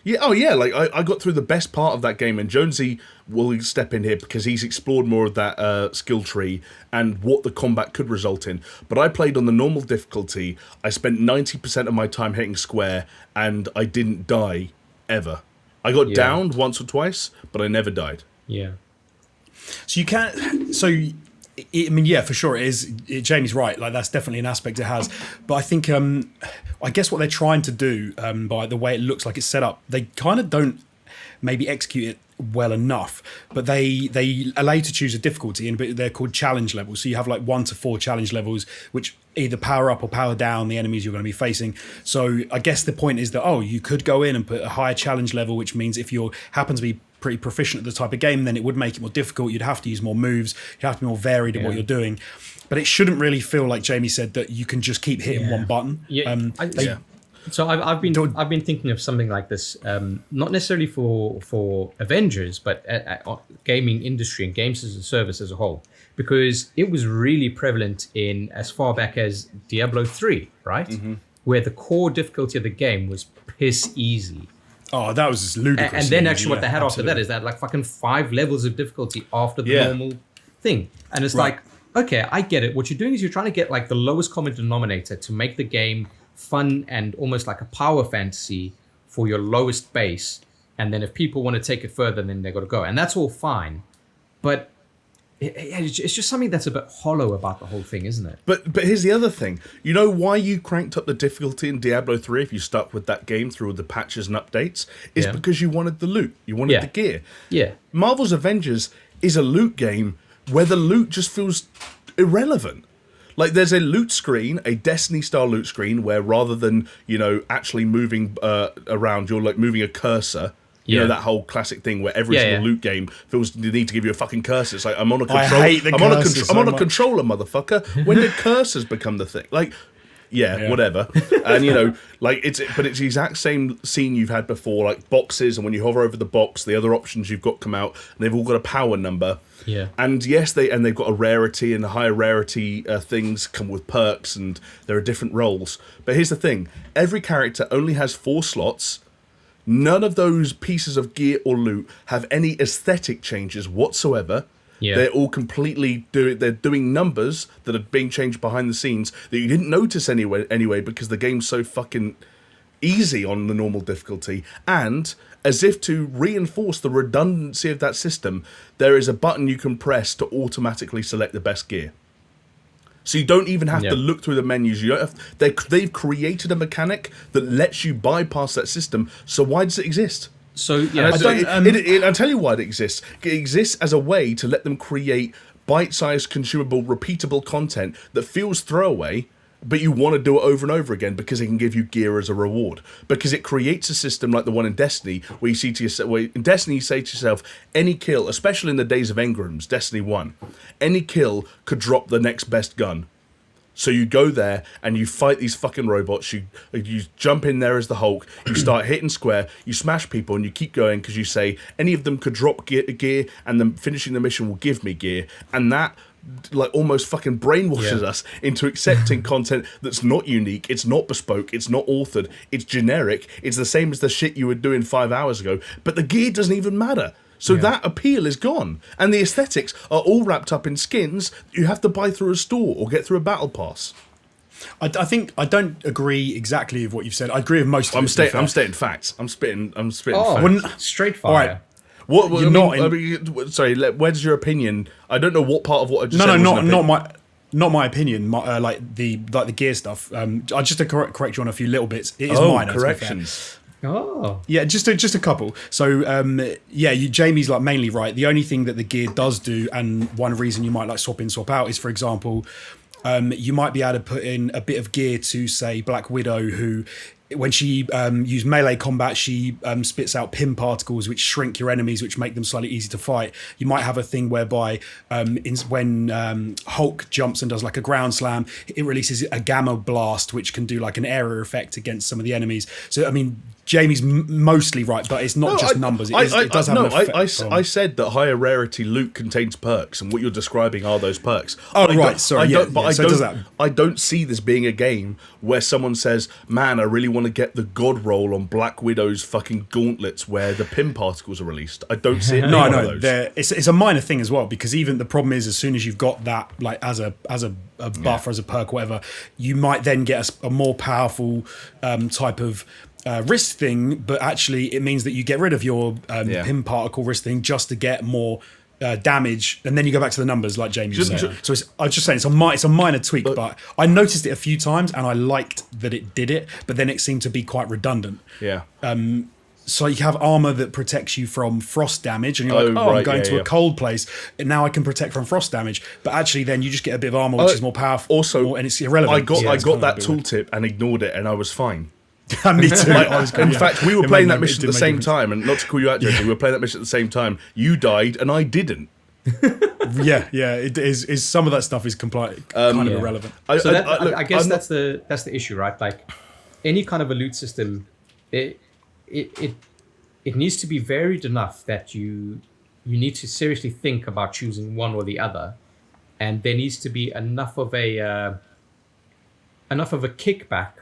Speaker 3: Yeah, oh yeah, like I got through the best part of that game, and Jonesy will step in here because he's explored more of that skill tree and what the combat could result in. But I played on the normal difficulty. I spent 90% of my time hitting square, and I didn't die ever. I got downed once or twice, but I never died.
Speaker 1: Yeah.
Speaker 2: So you can't. So I mean, yeah, for sure, it is. Jamie's right. Like that's definitely an aspect it has. But I think, I guess what they're trying to do by the way it looks like it's set up, they kind of don't maybe execute it well enough. But they allow you to choose a difficulty, and they're called challenge levels. So you have like 1 to 4 challenge levels, which either power up or power down the enemies you're going to be facing. So I guess the point is that you could go in and put a higher challenge level, which means if you happen to be pretty proficient at the type of game, then it would make it more difficult. You'd have to use more moves. You have to be more varied in what you're doing. But it shouldn't really feel like Jamie said that you can just keep hitting one button.
Speaker 1: So I've been thinking of something like this, not necessarily for Avengers, but gaming industry and games as a service as a whole, because it was really prevalent in as far back as Diablo 3, right? Mm-hmm. Where the core difficulty of the game was piss easy.
Speaker 2: Oh, that was just ludicrous.
Speaker 1: And then actually what they had after that is that like fucking 5 levels of difficulty after the normal thing. And it's like, okay, I get it. What you're doing is you're trying to get like the lowest common denominator to make the game fun and almost like a power fantasy for your lowest base. And then if people want to take it further, then they got to go. And that's all fine. But it's just something that's a bit hollow about the whole thing, isn't it?
Speaker 3: But here's the other thing. You know why you cranked up the difficulty in Diablo 3 if you stuck with that game through all the patches and updates? Is because you wanted the loot. You wanted the gear.
Speaker 1: Yeah.
Speaker 3: Marvel's Avengers is a loot game where the loot just feels irrelevant. Like there's a loot screen, a Destiny-style loot screen, where rather than, actually moving around, you're like moving a cursor. You know, that whole classic thing where every single loot game feels the need to give you a fucking cursor. It's like, I'm on a controller.
Speaker 2: I hate the cursor
Speaker 3: I'm on a controller, motherfucker. When did cursors become the thing? Like, whatever. And, it's the exact same scene you've had before, like boxes, and when you hover over the box, the other options you've got come out, and they've all got a power number.
Speaker 1: Yeah.
Speaker 3: And yes, they've got a rarity, and the higher rarity things come with perks, and there are different roles. But here's the thing. Every character only has 4 slots. None of those pieces of gear or loot have any aesthetic changes whatsoever. Yeah. They're all completely they're doing numbers that are being changed behind the scenes that you didn't notice anyway because the game's so fucking easy on the normal difficulty. And as if to reinforce the redundancy of that system, there is a button you can press to automatically select the best gear. So you don't even have to look through the menus. You don't have, they've created a mechanic that lets you bypass that system. So why does it exist?
Speaker 1: So
Speaker 3: I'll tell you why it exists. It exists as a way to let them create bite-sized, consumable, repeatable content that feels throwaway, but you want to do it over and over again because it can give you gear as a reward. Because it creates a system like the one in Destiny, where you see to yourself, in Destiny you say to yourself, any kill, especially in the days of Engrams, Destiny 1, any kill could drop the next best gun. So you go there and you fight these fucking robots. You jump in there as the Hulk. You start hitting square. You smash people and you keep going because you say any of them could drop gear and then finishing the mission will give me gear. And that like almost fucking brainwashes us into accepting content that's not unique, it's not bespoke, it's not authored, it's generic, it's the same as the shit you were doing 5 hours ago, but the gear doesn't even matter. So that appeal is gone. And the aesthetics are all wrapped up in skins you have to buy through a store or get through a battle pass.
Speaker 2: I think I don't agree exactly with what you've said. I agree with most of it.
Speaker 3: I'm stating facts. I'm spitting
Speaker 1: Oh,
Speaker 3: facts.
Speaker 1: straight fire.
Speaker 2: All right.
Speaker 3: What
Speaker 2: You're not
Speaker 3: sorry, where's your opinion? I don't know what part of what I just said
Speaker 2: No,
Speaker 3: was an opinion.
Speaker 2: not my opinion. Like the gear stuff. I just to correct you on a few little bits. It is minor.
Speaker 3: Corrections.
Speaker 1: Oh.
Speaker 2: Yeah, just a couple. So Jamie's like mainly right. The only thing that the gear does do, and one reason you might like swap in, swap out, is for example, you might be able to put in a bit of gear to say Black Widow, who when she used melee combat, she spits out pim particles which shrink your enemies, which make them slightly easy to fight. You might have a thing whereby when Hulk jumps and does like a ground slam, it releases a gamma blast, which can do like an area effect against some of the enemies. So, I mean, Jamie's mostly right, but it's not just numbers. It does have an effect.
Speaker 3: I said that higher rarity loot contains perks, and what you're describing are those perks.
Speaker 2: Oh, right, sorry.
Speaker 3: I don't see this being a game where someone says, man, I really want to get the god roll on Black Widow's fucking gauntlets where the pin particles are released. I don't see it.
Speaker 2: No, it's a minor thing as well, because even the problem is as soon as you've got that like as a buff or as a perk or whatever, you might then get a more powerful type of wrist thing, but actually it means that you get rid of your pin particle wrist thing just to get more damage, and then you go back to the numbers like James was saying. So I was just saying it's a minor tweak, but I noticed it a few times and I liked that it did it, but then it seemed to be quite redundant.
Speaker 3: Yeah.
Speaker 2: So you have armor that protects you from frost damage, and you're like, I'm going to a cold place, and now I can protect from frost damage. But actually, then you just get a bit of armor which is more powerful.
Speaker 3: Also,
Speaker 2: and it's irrelevant.
Speaker 3: I got that tooltip and ignored it, and I was fine.
Speaker 2: Me too.
Speaker 3: In fact, we were playing that mission at the same time, and not to call you out, Jesse, we were playing that mission at the same time. You died, and I didn't.
Speaker 2: Yeah, it is. Some of that stuff is kind of irrelevant.
Speaker 1: I guess that's the issue, right? Like any kind of a loot system, it needs to be varied enough that you need to seriously think about choosing one or the other, and there needs to be enough of a kickback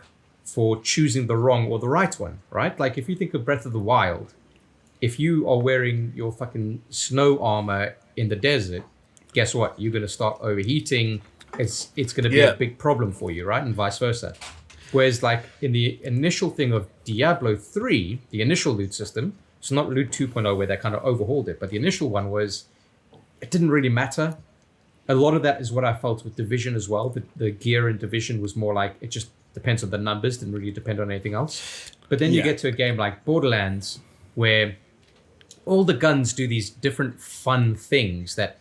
Speaker 1: for choosing the wrong or the right one, right? Like if you think of Breath of the Wild, if you are wearing your fucking snow armor in the desert, guess what? You're going to start overheating. It's going to be a big problem for you, right? And vice versa. Whereas like in the initial thing of Diablo 3, the initial loot system, it's not loot 2.0 where they kind of overhauled it, but the initial one was, it didn't really matter. A lot of that is what I felt with Division as well. The gear in Division was more like, it just depends on the numbers, didn't really depend on anything else. But then you get to a game like Borderlands where all the guns do these different fun things that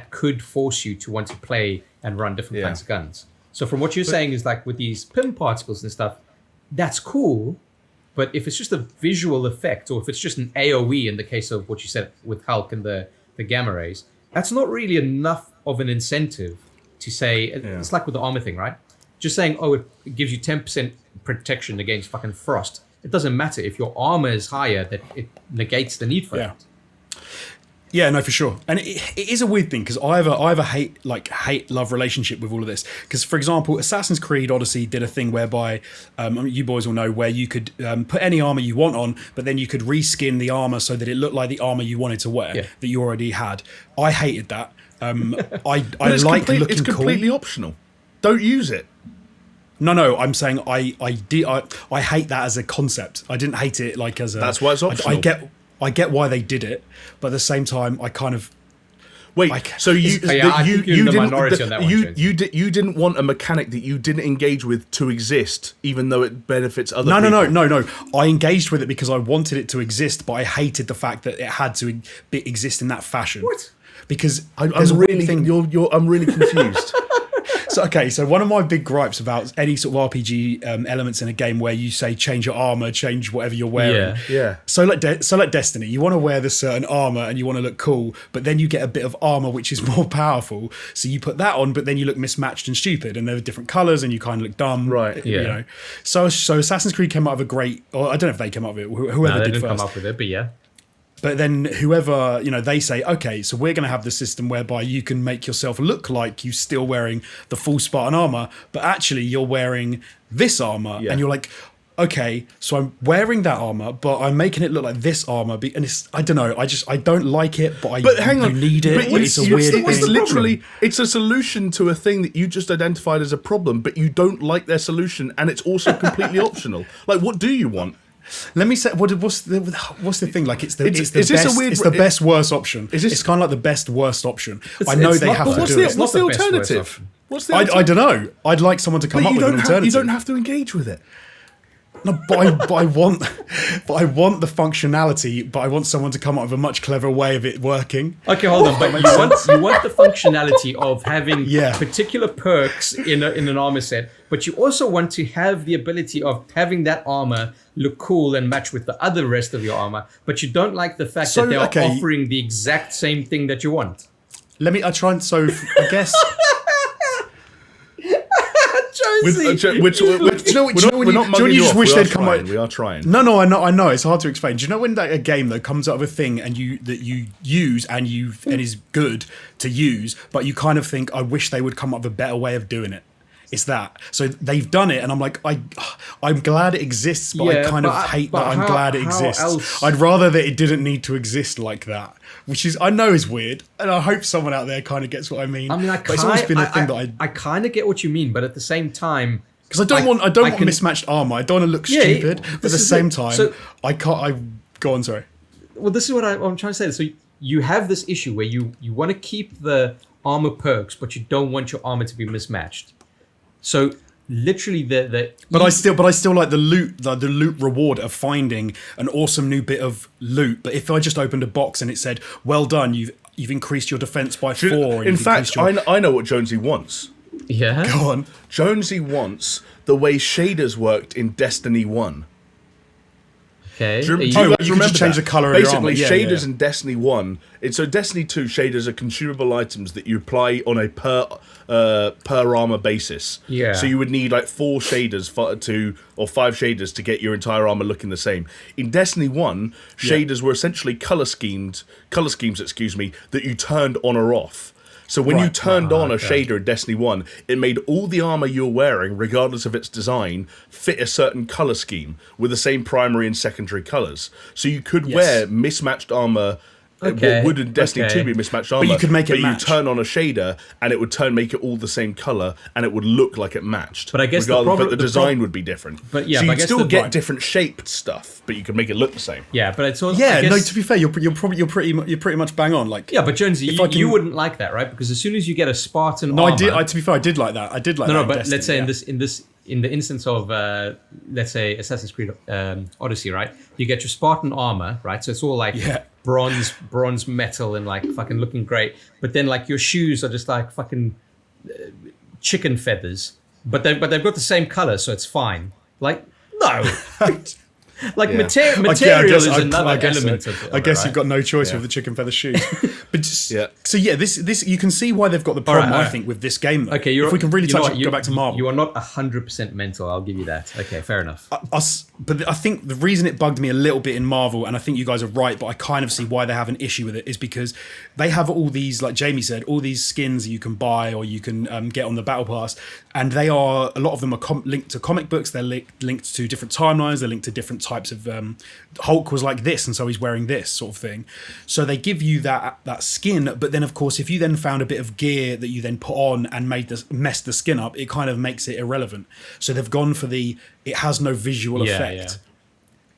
Speaker 1: could force you to want to play and run different kinds of guns. So from what you're saying is like with these pin particles and stuff, that's cool. But if it's just a visual effect, or if it's just an AoE in the case of what you said with Hulk and the gamma rays, that's not really enough of an incentive to say, it's like with the armor thing, right? Just saying, it gives you 10% protection against fucking frost. It doesn't matter if your armor is higher, that it negates the need for it.
Speaker 2: Yeah, no, for sure. And it is a weird thing, because I have a hate-love relationship with all of this. Because, for example, Assassin's Creed Odyssey did a thing whereby, you boys will know, where you could put any armor you want on, but then you could reskin the armor so that it looked like the armor you wanted to wear, that you already had. I hated that. I like looking cool.
Speaker 3: It's completely optional. Don't use it.
Speaker 2: No, I'm saying I hate that as a concept. I didn't hate it like as a...
Speaker 3: That's why it's optional.
Speaker 2: I get why they did it, but at the same time, I kind of...
Speaker 3: Wait, so you didn't want a mechanic that you didn't engage with to exist, even though it benefits other people?
Speaker 2: No. I engaged with it because I wanted it to exist, but I hated the fact that it had to exist in that fashion.
Speaker 1: What?
Speaker 2: Because
Speaker 3: I'm really confused.
Speaker 2: So one of my big gripes about any sort of RPG elements in a game where you say change your armor, change whatever you're wearing.
Speaker 3: Yeah.
Speaker 2: So like Destiny, you want to wear this certain armor and you want to look cool, but then you get a bit of armor which is more powerful. So you put that on, but then you look mismatched and stupid, and they're different colors, and you kind of look dumb.
Speaker 3: Right.
Speaker 2: You know. So Assassin's Creed came out of a great, or I don't know if they came up with it. Whoever
Speaker 1: they
Speaker 2: did
Speaker 1: didn't
Speaker 2: first.
Speaker 1: come up with it, but yeah.
Speaker 2: But then whoever, they say, okay, so we're going to have the system whereby you can make yourself look like you're still wearing the full Spartan armor, but actually you're wearing this armor.
Speaker 3: Yeah.
Speaker 2: And you're like, okay, so I'm wearing that armor, but I'm making it look like this armor. And it's, I don't know, I don't like it, but
Speaker 3: hang on,
Speaker 2: you need it.
Speaker 3: but
Speaker 2: It's a weird thing.
Speaker 3: it's literally, it's a solution to a thing that you just identified as a problem, but you don't like their solution, and it's also completely optional. Like, what do you want?
Speaker 2: Let me say, what's the thing? Like, it's the best worst option. It's kind of like the best worst option. I know they have to do it.
Speaker 3: What's the alternative?
Speaker 2: I don't know. I'd like someone to come up with an alternative.
Speaker 3: You don't have to engage with it.
Speaker 2: No, but I want the functionality. But I want someone to come up with a much cleverer way of it working.
Speaker 1: Okay, hold on. But you want the functionality of having
Speaker 2: Yeah.
Speaker 1: particular perks in an armor set, but you also want to have the ability of having that armor look cool and match with the other rest of your armor. But you don't like the fact that they are offering the exact same thing that you want.
Speaker 2: I try and I guess.
Speaker 3: We're not mugging you off. We are trying. We are trying.
Speaker 2: No, I know. It's hard to explain. Do you know when a game that comes out of a thing and you use and is good to use, but you kind of think, I wish they would come up with a better way of doing it. It's that. So they've done it, and I'm like, I'm glad it exists, but I kind of hate that I'm glad it exists.
Speaker 1: Else?
Speaker 2: I'd rather that it didn't need to exist like that, which is, I know is weird, and I hope someone out there kind of gets what I mean.
Speaker 1: I mean,
Speaker 2: but it's always been a thing that
Speaker 1: I kind of get what you mean, but at the same time,
Speaker 2: because I don't want mismatched armor. I don't want to look stupid, but at the same time, I can't. Go on, sorry.
Speaker 1: Well, this is what I'm trying to say. So you have this issue where you want to keep the armor perks, but you don't want your armor to be mismatched. So literally
Speaker 2: But I still like the loot reward of finding an awesome new bit of loot. But if I just opened a box and it said, "Well done, you've increased your defense by 4."
Speaker 3: In fact, I know what Jonesy wants.
Speaker 1: Yeah.
Speaker 2: Go on.
Speaker 3: Jonesy wants the way shaders worked in Destiny 1.
Speaker 1: Okay.
Speaker 3: Do you
Speaker 2: can
Speaker 3: remember
Speaker 2: just change
Speaker 3: that?
Speaker 2: the colour of your armor.
Speaker 3: Basically, shaders in Destiny 1. So Destiny 2 shaders are consumable items that you apply on a per armor basis.
Speaker 2: Yeah.
Speaker 3: So you would need like 4 shaders or 5 shaders to get your entire armor looking the same. In Destiny 1, shaders were essentially color schemes, that you turned on or off. So when you turned on a shader in Destiny 1, it made all the armor you're wearing, regardless of its design, fit a certain color scheme with the same primary and secondary colors. So you could wear mismatched armor. What would in Destiny 2 be mismatched armor?
Speaker 2: But you could make it match.
Speaker 3: You turn on a shader and it would make it all the same color and it would look like it matched.
Speaker 1: But I guess
Speaker 3: the design would be different.
Speaker 1: But yeah,
Speaker 3: so
Speaker 1: but
Speaker 3: you'd still get different shaped stuff, but you could make it look the same.
Speaker 1: Yeah, but it's all.
Speaker 2: No. To be fair, you're pretty much bang on. Like,
Speaker 1: yeah, but Jonesy, you wouldn't like that, right? Because as soon as you get a Spartan armor,
Speaker 2: to be fair, I did like that.
Speaker 1: No, but let's say in the instance of let's say Assassin's Creed Odyssey, right? You get your Spartan armor, right? So it's all like bronze metal and like fucking looking great. But then like your shoes are just like fucking chicken feathers. But they've got the same color, so it's fine. Like no. Like material is another element of it.
Speaker 2: I guess you've got no choice with the chicken feather shoes. But so this you can see why they've got the problem. I think with this game. Though.
Speaker 1: Okay,
Speaker 2: if we can really go back to Marvel,
Speaker 1: you are not 100% mental. I'll give you that. Okay, fair enough.
Speaker 2: But I think the reason it bugged me a little bit in Marvel, and I think you guys are right, but I kind of see why they have an issue with it, is because they have all these, like Jamie said, all these skins you can buy or you can get on the Battle Pass, and a lot of them are linked to comic books. They're linked to different timelines. They're linked to different types of Hulk was like this, and so he's wearing this sort of thing. So they give you that skin, but then of course, if you then found a bit of gear that you then put on and messed the skin up, it kind of makes it irrelevant. So they've gone for it has no visual effect. Yeah.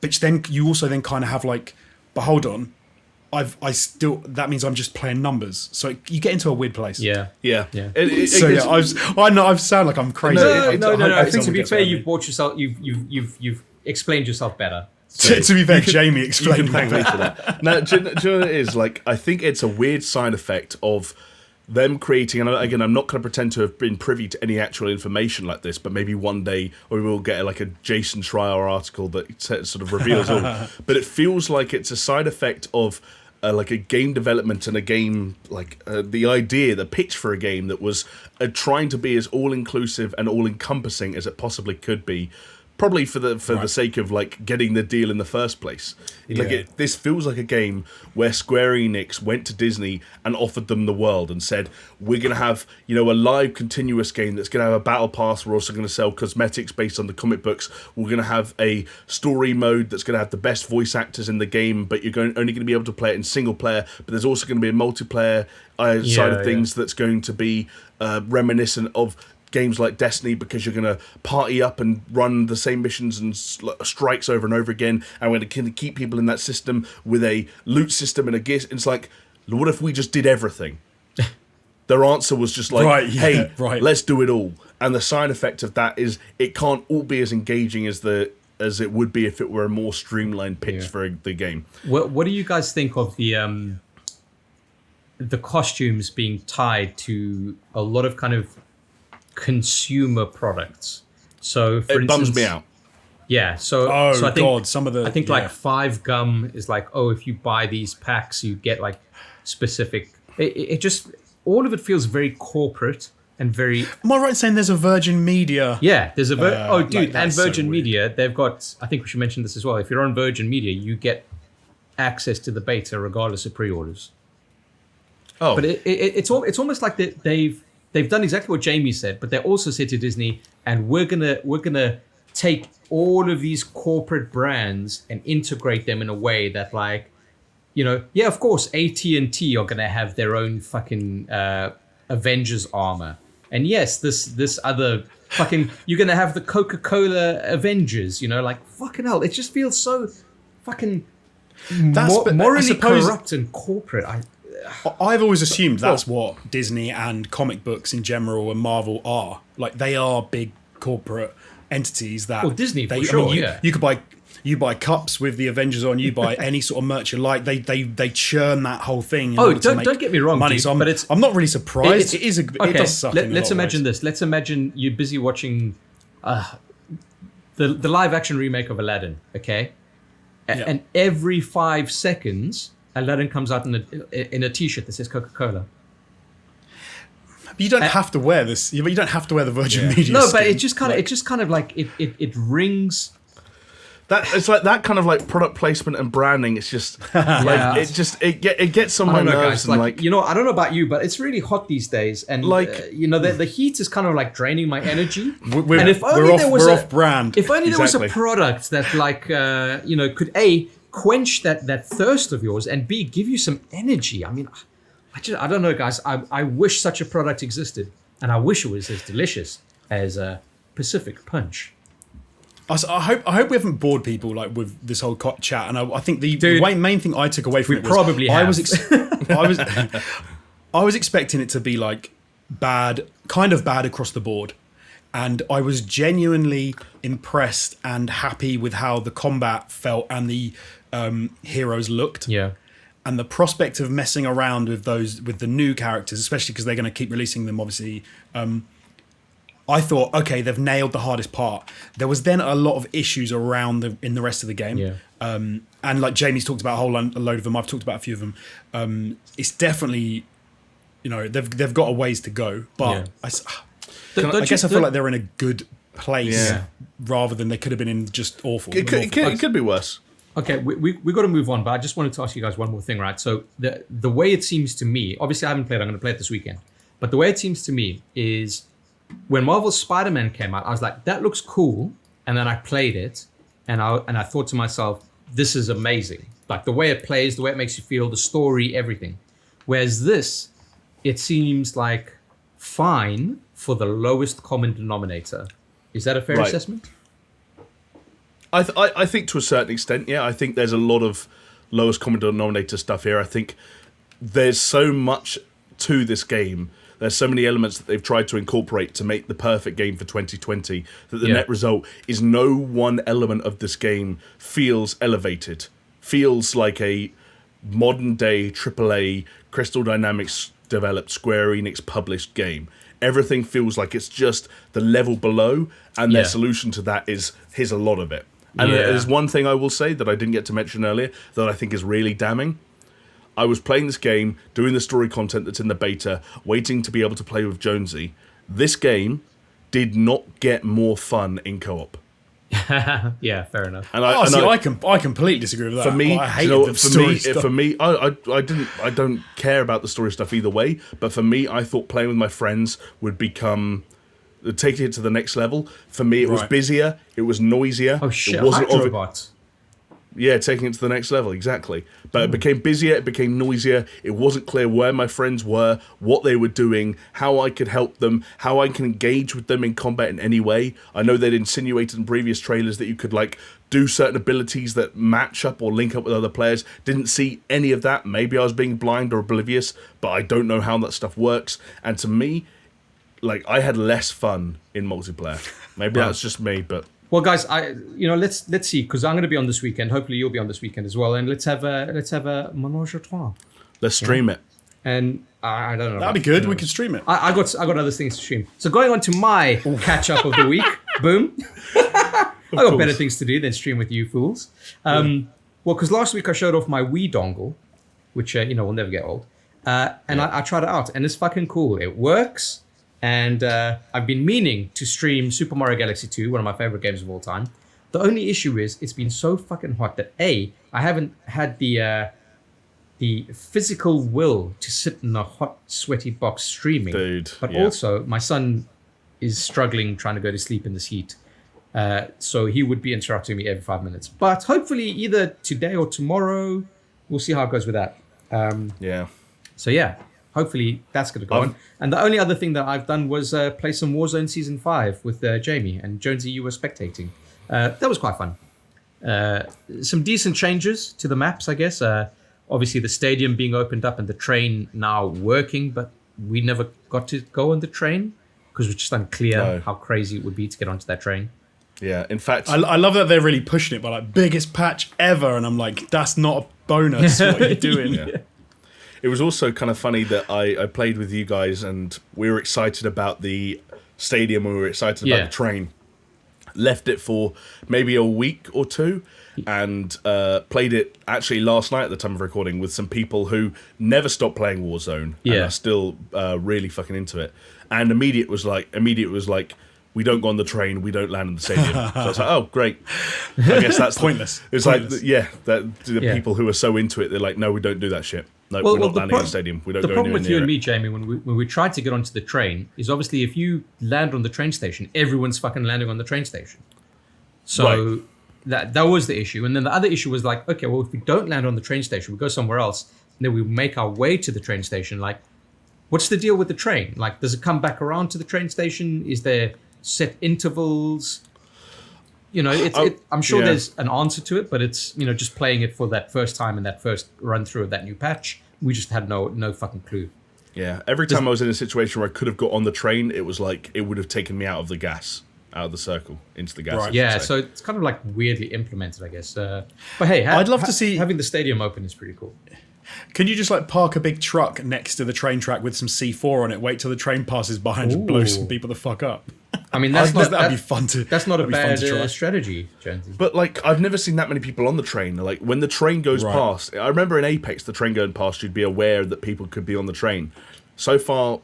Speaker 2: Which then you also then kind of have like, but hold on, that means I'm just playing numbers. So you get into a weird place.
Speaker 3: Yeah.
Speaker 2: I sound like I'm crazy.
Speaker 1: No. I think to be fair, you've bought yourself. You've explained yourself better.
Speaker 2: So to be fair, Jamie explained
Speaker 3: me for that. Now, do you know what it is? Like, I think it's a weird side effect of them creating, and again, I'm not going to pretend to have been privy to any actual information like this, but maybe one day we will get like a Jason Schreier article that sort of reveals all. But it feels like it's a side effect of like a game development and a game, like the idea, the pitch for a game that was trying to be as all-inclusive and all-encompassing as it possibly could be. Probably for the sake of like getting the deal in the first place. Like this feels like a game where Square Enix went to Disney and offered them the world and said, we're going to have, a live continuous game that's going to have a battle pass. We're also going to sell cosmetics based on the comic books. We're going to have a story mode that's going to have the best voice actors in the game, but you're only going to be able to play it in single player. But there's also going to be a multiplayer side of things that's going to be reminiscent of games like Destiny, because you're going to party up and run the same missions and strikes over and over again, and we're going to keep people in that system with a loot system and a gear. It's like, what if we just did everything? Their answer was just like, let's do it all. And the side effect of that is it can't all be as engaging as it would be if it were a more streamlined pitch for the game.
Speaker 1: What do you guys think of the costumes being tied to a lot of kind of consumer products? So for instance,
Speaker 3: bums me out.
Speaker 1: Yeah, so I think
Speaker 2: some of the
Speaker 1: like 5 Gum is like, if you buy these packs you get like specific, it just, all of it feels very corporate and very.
Speaker 2: Am I right in saying there's a Virgin Media?
Speaker 1: Yeah, there's a and Virgin
Speaker 2: so
Speaker 1: Media, they've got, I think we should mention this as well, if you're on Virgin Media you get access to the beta regardless of pre-orders. But it's almost like they've done exactly what Jamie said, but they also said to Disney, and we're gonna take all of these corporate brands and integrate them in a way that, like, of course AT&T are gonna have their own fucking Avengers armor, and yes, this other fucking, you're gonna have the Coca-Cola Avengers, like, fucking hell, it just feels so fucking morally corrupt and corporate.
Speaker 2: I've always assumed that's what Disney and comic books in general and Marvel are. Like, they are big corporate entities that.
Speaker 1: Well, Disney, for sure,
Speaker 2: you buy cups with the Avengers on. You buy any sort of merch you like. They churn that whole thing.
Speaker 1: Don't get me wrong,
Speaker 2: money.
Speaker 1: Dude,
Speaker 2: so
Speaker 1: but
Speaker 2: I'm not really surprised. It does suck.
Speaker 1: Let's imagine this. Let's imagine you're busy watching the live action remake of Aladdin. Okay, and every 5 seconds, Aladdin comes out in a T-shirt that says Coca-Cola.
Speaker 2: But you don't have to wear this. You don't have to wear the Virgin Media.
Speaker 1: No, but it just kind of like it rings.
Speaker 3: That it's like that kind of like product placement and branding. It's just like it gets on my nerves.
Speaker 1: Guys, like, I don't know about you, but it's really hot these days, and like the heat is kind of like draining my energy.
Speaker 2: And if only we're off brand.
Speaker 1: If only there was a product that like could A, quench that thirst of yours, and B, give you some energy. I mean, I don't know, guys. I wish such a product existed, and I wish it was as delicious as Pacific Punch.
Speaker 2: I hope we haven't bored people like with this whole chat, and I think the main thing I took away from it was
Speaker 1: probably have.
Speaker 2: I was expecting it to be like bad, kind of bad across the board, and I was genuinely impressed and happy with how the combat felt and the heroes looked.
Speaker 1: Yeah.
Speaker 2: And the prospect of messing around with the new characters, especially because they're going to keep releasing them, obviously. I thought, okay, they've nailed the hardest part. There was then a lot of issues around in the rest of the game. Yeah. And like Jamie's talked about a load of them. I've talked about a few of them. It's definitely, they've got a ways to go. But I guess I feel like they're in a good place rather than they could have been in just awful.
Speaker 3: It could be worse.
Speaker 1: Okay, we got to move on, but I just wanted to ask you guys one more thing, right? So the way it seems to me, obviously I haven't played, I'm going to play it this weekend, but the way it seems to me is when Marvel's Spider-Man came out, I was like, that looks cool, and then I played it, and I thought to myself, this is amazing. Like the way it plays, the way it makes you feel, the story, everything. Whereas this, it seems like fine for the lowest common denominator. Is that a fair assessment?
Speaker 3: I think to a certain extent, yeah. I think there's a lot of lowest common denominator stuff here. I think there's so much to this game. There's so many elements that they've tried to incorporate to make the perfect game for 2020 that the net result is no one element of this game feels elevated. Feels like a modern day AAA Crystal Dynamics developed, Square Enix published game. Everything feels like it's just the level below, and their solution to that is here's a lot of it. And there's one thing I will say that I didn't get to mention earlier that I think is really damning. I was playing this game, doing the story content that's in the beta, waiting to be able to play with Jonesy. This game did not get more fun in co-op.
Speaker 1: Yeah, fair enough.
Speaker 2: And I completely disagree with that.
Speaker 3: For me,
Speaker 2: I hated the story stuff.
Speaker 3: For me, I don't care about the story stuff either way. But for me, I thought playing with my friends would become taking it to the next level. For me, it was busier, it was noisier.
Speaker 1: Oh shit!
Speaker 3: It wasn't
Speaker 1: robots.
Speaker 3: Yeah, taking it to the next level, exactly. But it became busier, it became noisier. It wasn't clear where my friends were, what they were doing, how I could help them, how I can engage with them in combat in any way. I know they'd insinuated in previous trailers that you could do certain abilities that match up or link up with other players. Didn't see any of that. Maybe I was being blind or oblivious, but I don't know how that stuff works. And to me, I had less fun in multiplayer. Maybe that's just me, but...
Speaker 1: Well, guys, let's see, because I'm going to be on this weekend. Hopefully, you'll be on this weekend as well, and let's have a ménage à trois.
Speaker 3: Let's stream it.
Speaker 1: And I don't know.
Speaker 2: That'd be good. We could stream it.
Speaker 1: I got other things to stream. So going on to my catch up of the week. Boom. I got better things to do than stream with you fools. Well, because last week I showed off my Wii dongle, which will never get old, and I tried it out, and it's fucking cool. It works. And I've been meaning to stream Super Mario Galaxy 2, one of my favorite games of all time. The only issue is it's been so fucking hot that I haven't had the physical will to sit in a hot, sweaty box streaming.
Speaker 3: Dude,
Speaker 1: but also, my son is struggling trying to go to sleep in this heat. So he would be interrupting me every 5 minutes. But hopefully either today or tomorrow, we'll see how it goes with that. So yeah. Hopefully that's going to go on. And the only other thing that I've done was play some Warzone Season 5 with Jamie. And Jonesy, you were spectating. That was quite fun. Some decent changes to the maps, I guess. Obviously, the stadium being opened up and the train now working. But we never got to go on the train because we're just unclear how crazy it would be to get onto that train.
Speaker 3: Yeah, in fact...
Speaker 2: I love that they're really pushing it by biggest patch ever. And I'm like, that's not a bonus. What are you doing?
Speaker 3: Yeah. It was also kind of funny that I played with you guys and we were excited about the stadium and we were excited about the train. Left it for maybe a week or two and played it actually last night at the time of recording with some people who never stopped playing Warzone and are still really fucking into it. And immediate was like, we don't go on the train, we don't land in the stadium. So I was like, oh, great. I guess that's
Speaker 2: pointless.
Speaker 3: It's
Speaker 2: pointless.
Speaker 3: The people who are so into it, they're like, no, we don't do that shit. No, we're not landing in the stadium. We don't go anywhere near it.
Speaker 1: The problem with you and me, Jamie, when we tried to get onto the train, is obviously if you land on the train station, everyone's fucking landing on the train station. So that was the issue. And then the other issue was okay, well, if we don't land on the train station, we go somewhere else, and then we make our way to the train station. What's the deal with the train? Does it come back around to the train station? Is there set intervals? I'm sure there's an answer to it, but it's just playing it for that first time and that first run through of that new patch. We just had no fucking clue.
Speaker 3: Yeah, every time I was in a situation where I could have got on the train, it was it would have taken me out of the circle into the gas.
Speaker 1: Right. Yeah, so it's kind of weirdly implemented, I guess. But hey,
Speaker 2: I'd love to see
Speaker 1: having the stadium open is pretty cool.
Speaker 2: Can you just park a big truck next to the train track with some C4 on it, wait till the train passes by and blow some people the fuck up?
Speaker 1: I mean, that'd
Speaker 2: be fun to.
Speaker 1: That's not a bad strategy, Jonesy.
Speaker 3: But I've never seen that many people on the train. When the train goes past, I remember in Apex, the train going past, you'd be aware that people could be on the train. So far,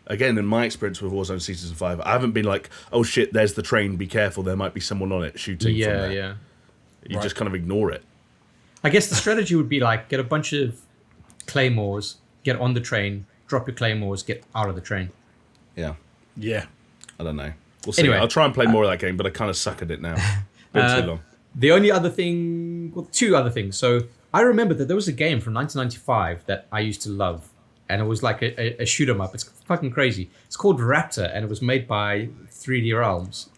Speaker 3: again, in my experience with Warzone Season 5, I haven't been oh shit, there's the train, be careful, there might be someone on it shooting from there.
Speaker 1: Yeah.
Speaker 3: You just kind of ignore it.
Speaker 1: I guess the strategy would be get a bunch of claymores, get on the train, drop your claymores, get out of the train.
Speaker 3: Yeah. I don't know. We'll see. Anyway, I'll try and play more of that game, but I kind of suck at it now. Been too long.
Speaker 1: The only other thing, two other things. So I remember that there was a game from 1995 that I used to love, and it was a shoot 'em up. It's fucking crazy. It's called Raptor, and it was made by 3D Realms.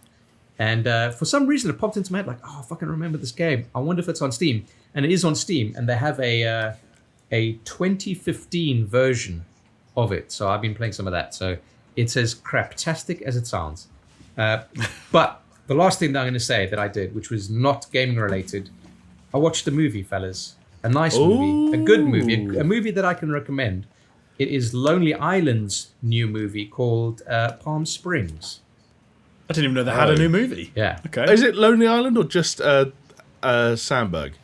Speaker 1: And for some reason, it popped into my head I fucking remember this game. I wonder if it's on Steam. And it is on Steam, and they have a 2015 version of it. So I've been playing some of that. So it's as craptastic as it sounds. But the last thing that I'm going to say that I did, which was not gaming related, I watched a movie, fellas. A nice movie, a good movie, a movie that I can recommend. It is Lonely Island's new movie called Palm Springs.
Speaker 2: I didn't even know they had a new movie.
Speaker 1: Yeah.
Speaker 2: Okay.
Speaker 3: Is it Lonely Island or just Sandberg?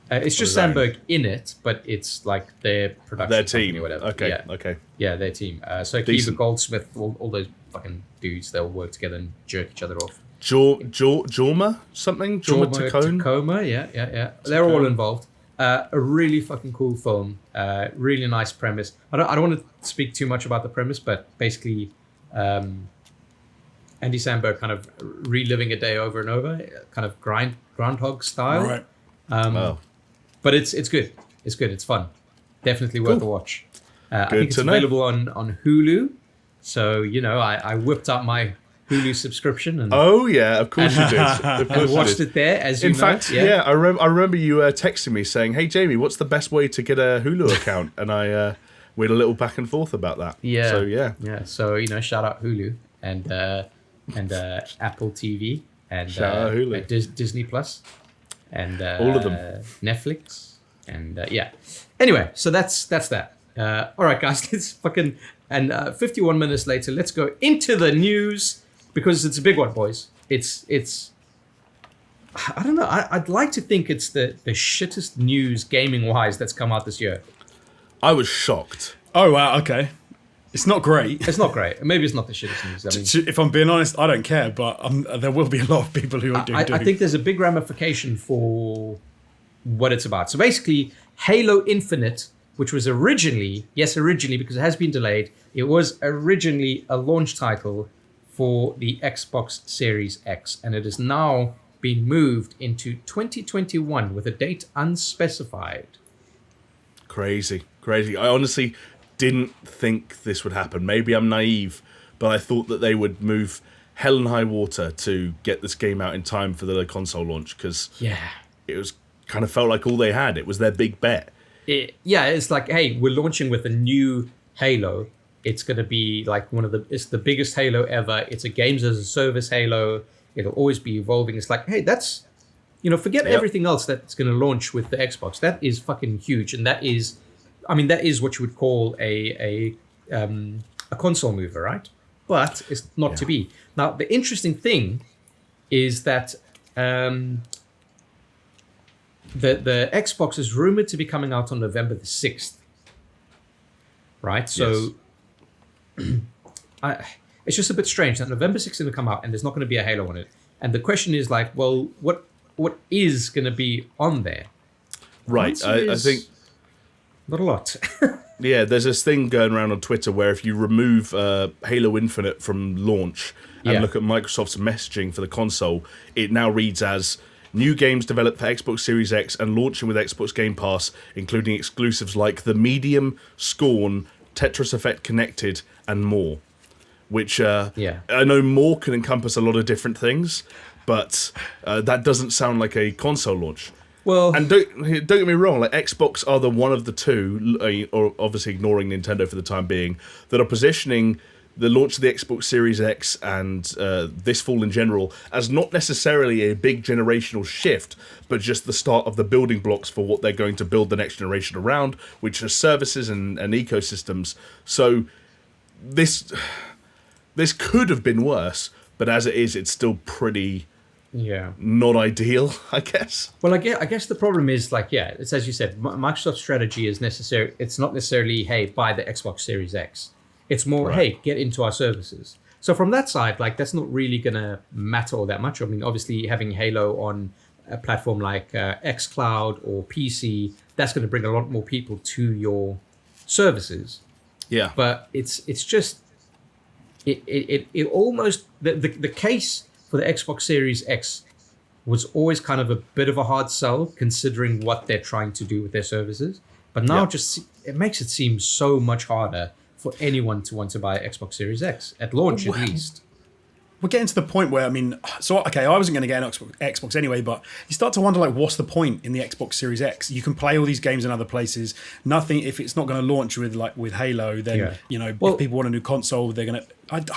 Speaker 1: It's just Sandberg in it, but it's like their production
Speaker 3: Their
Speaker 1: company
Speaker 3: team.
Speaker 1: or whatever.
Speaker 3: Okay.
Speaker 1: Yeah.
Speaker 3: Okay.
Speaker 1: Yeah, their team. So Kiva Goldsmith, all those fucking dudes, they'll work together and jerk each other off.
Speaker 3: Jorma something? Jorma Tacone?
Speaker 1: Tacoma, yeah. They're all involved. A really fucking cool film. Really nice premise. I don't want to speak too much about the premise, but basically, Andy Samberg kind of reliving a day over and over, kind of groundhog style.
Speaker 2: Right.
Speaker 1: But it's good. It's good. It's fun. Definitely worth a watch. I think it's available on Hulu. So, I whipped out my Hulu subscription and
Speaker 3: oh yeah, of course you did.
Speaker 1: and watched it there. As you
Speaker 3: in fact, yeah, I remember you texting me saying, "Hey Jamie, what's the best way to get a Hulu account?" And we had a little back and forth about that.
Speaker 1: Yeah.
Speaker 3: So yeah.
Speaker 1: So shout out Hulu and Apple TV and
Speaker 3: Shout out Hulu.
Speaker 1: Disney Plus and
Speaker 3: all of them,
Speaker 1: Netflix and yeah. Anyway, so that's that. All right, guys, let's 51 minutes later, let's go into the news. Because it's a big one, boys. It's I don't know. I'd like to think it's the shittest news gaming-wise that's come out this year.
Speaker 3: I was shocked.
Speaker 2: Oh, wow, okay. It's not great.
Speaker 1: It's not great. Maybe it's not the shittest news. I mean,
Speaker 2: if I'm being honest, I don't care, but there will be a lot of people who do.
Speaker 1: I think there's a big ramification for what it's about. So basically, Halo Infinite, which was originally, because it has been delayed, it was originally a launch title for the Xbox Series X, and it has now been moved into 2021 with a date unspecified.
Speaker 3: Crazy. I honestly didn't think this would happen. Maybe I'm naive, but I thought that they would move hell and high water to get this game out in time for the console launch, because it was kind of felt like all they had. It was their big bet.
Speaker 1: It's like, hey, we're launching with a new Halo. It's going to be like it's the biggest Halo ever. It's a games as a service Halo. It'll always be evolving. It's like, hey, that's, forget everything else that's going to launch with the Xbox. That is fucking huge. And that is what you would call a console mover, right? But it's not to be. Now, the interesting thing is that the Xbox is rumored to be coming out on November the 6th. Right? So... Yes. It's just a bit strange that November 6th is going to come out and there's not going to be a Halo on it. And the question is like, well, what is going to be on there?
Speaker 3: Right. I think
Speaker 1: not a lot.
Speaker 3: Yeah, there's this thing going around on Twitter where if you remove Halo Infinite from launch and look at Microsoft's messaging for the console, it now reads as new games developed for Xbox Series X and launching with Xbox Game Pass, including exclusives like The Medium, Scorn, Tetris Effect Connected, and more. Which I know more can encompass a lot of different things, but that doesn't sound like a console launch. Well, and don't get me wrong, like Xbox are the one of the two, or obviously ignoring Nintendo for the time being, that are positioning the launch of the Xbox Series X and this fall in general as not necessarily a big generational shift, but just the start of the building blocks for what they're going to build the next generation around, which are services and ecosystems. So this could have been worse, but as it is, it's still pretty not ideal, I guess.
Speaker 1: Well, I guess the problem is it's as you said, Microsoft's strategy is necessary. It's not necessarily, hey, buy the Xbox Series X. It's more, hey, get into our services. So from that side, that's not really going to matter all that much. I mean, obviously having Halo on a platform like xCloud or PC, that's going to bring a lot more people to your services. Yeah. But it's just, it almost, the case for the Xbox Series X was always kind of a bit of a hard sell considering what they're trying to do with their services. But now it makes it seem so much harder for anyone to want to buy Xbox Series X at launch, at least.
Speaker 2: We're getting to the point where, I wasn't going to get an Xbox anyway, but you start to wonder, what's the point in the Xbox Series X? You can play all these games in other places. Nothing, if it's not going to launch with Halo, then, if people want a new console, they're going to...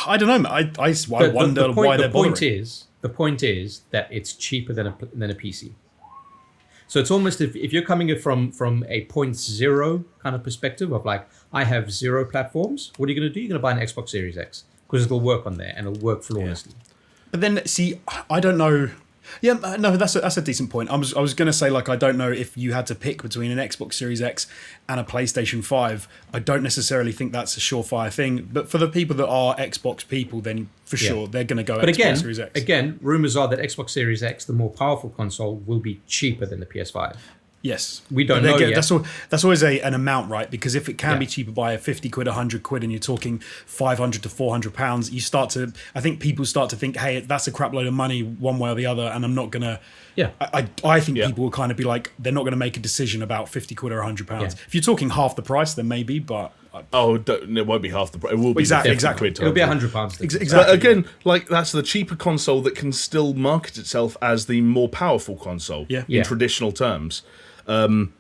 Speaker 2: I don't know. I wonder why they're bothering.
Speaker 1: The point is that it's cheaper than a PC. So it's almost if you're coming from a point zero kind of perspective of like, I have 0 platforms, what are you going to do? You're going to buy an Xbox Series X because it'll work on there and it'll work flawlessly.
Speaker 2: But then, see, I don't know. Yeah, no, that's a decent point. I was going to say, like, I don't know if you had to pick between an Xbox Series X and a PlayStation 5. I don't necessarily think that's a surefire thing. But for the people that are Xbox people, then for sure they're going to go Xbox Series X.
Speaker 1: Again, rumors are that Xbox Series X, the more powerful console, will be cheaper than the PS5.
Speaker 2: Yes.
Speaker 1: We don't know yet.
Speaker 2: That's always an amount, right? Because if it can be cheaper by 50 quid, 100 quid, and you're talking 500 to 400 pounds, I think people start to think, hey, that's a crap load of money one way or the other, and I'm not going to...
Speaker 1: Yeah.
Speaker 2: I think people will kind of be like, they're not going to make a decision about 50 quid or 100 pounds.
Speaker 1: Yeah.
Speaker 2: If you're talking half the price, then maybe, but...
Speaker 3: it won't be half the price. It will be
Speaker 2: exactly.
Speaker 3: quid.
Speaker 1: It'll be £100.
Speaker 2: Exactly.
Speaker 3: But again, like that's the cheaper console that can still market itself as the more powerful console in traditional terms.
Speaker 1: What I'm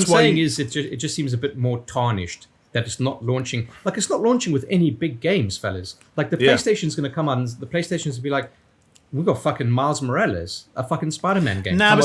Speaker 1: saying is it just seems a bit more tarnished that it's not launching. Like, it's not launching with any big games, fellas. Like, the PlayStation's going to come out and the PlayStation's going to be like, we've got fucking Miles Morales, a fucking Spider-Man game.
Speaker 2: Now,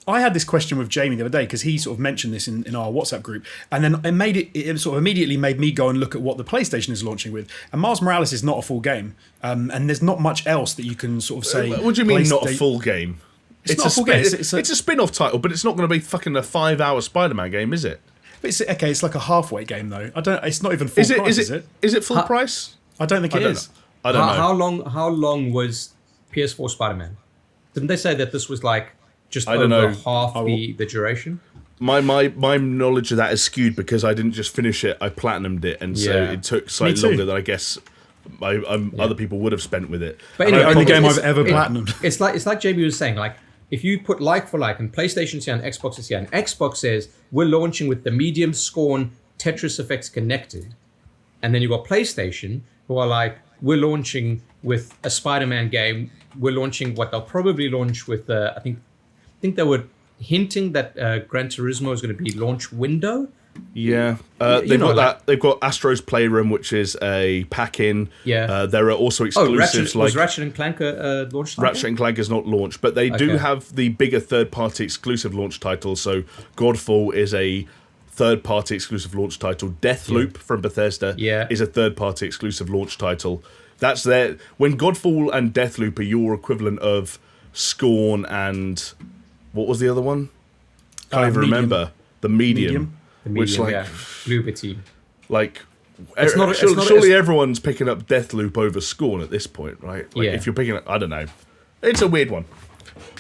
Speaker 2: I had this question with Jamie the other day because he sort of mentioned this in our WhatsApp group, and then it sort of immediately made me go and look at what the PlayStation is launching with. And Miles Morales is not a full game, and there's not much else that you can sort of say.
Speaker 3: What do you mean not a full game?
Speaker 2: It's not a full game.
Speaker 3: It's a spin-off title, but it's not going to be fucking a 5-hour Spider-Man game, is it?
Speaker 2: But it's like a halfway game though. It's not even full price, is it?
Speaker 3: Is it full price?
Speaker 2: I don't think it is.
Speaker 3: I don't know.
Speaker 1: How long was PS4 Spider-Man? Didn't they say that this was like just
Speaker 3: I don't know.
Speaker 1: half the duration?
Speaker 3: My knowledge of that is skewed because I didn't just finish it, I platinumed it, and so it took slightly longer than I guess other people would have spent with it.
Speaker 1: But anyway,
Speaker 2: only game I've ever platinumed.
Speaker 1: It's like Jamie was saying, like, if you put like for like, and PlayStation's here and Xbox is here, and Xbox says we're launching with the medium scorn Tetris Effects connected, and then you got PlayStation who are like, we're launching with a Spider-Man game. We're launching what they'll probably launch with. I think they were hinting that Gran Turismo is going to be launch window.
Speaker 3: Yeah, they've got Astro's Playroom, which is a pack-in.
Speaker 1: Yeah,
Speaker 3: there are also exclusives
Speaker 1: was Ratchet and Clank launched.
Speaker 3: Ratchet and Clank is not launched, but they do have the bigger third-party exclusive launch titles. So Godfall is a third-party exclusive launch title. Deathloop from Bethesda is a third-party exclusive launch title. That's there. When Godfall and Deathloop are your equivalent of Scorn and what was the other one? Can't even remember. The Medium. Which, like,
Speaker 1: Bloober Team.
Speaker 3: Like, surely everyone's picking up Deathloop over Scorn at this point, right? Like, if you're picking up, I don't know. It's a weird one.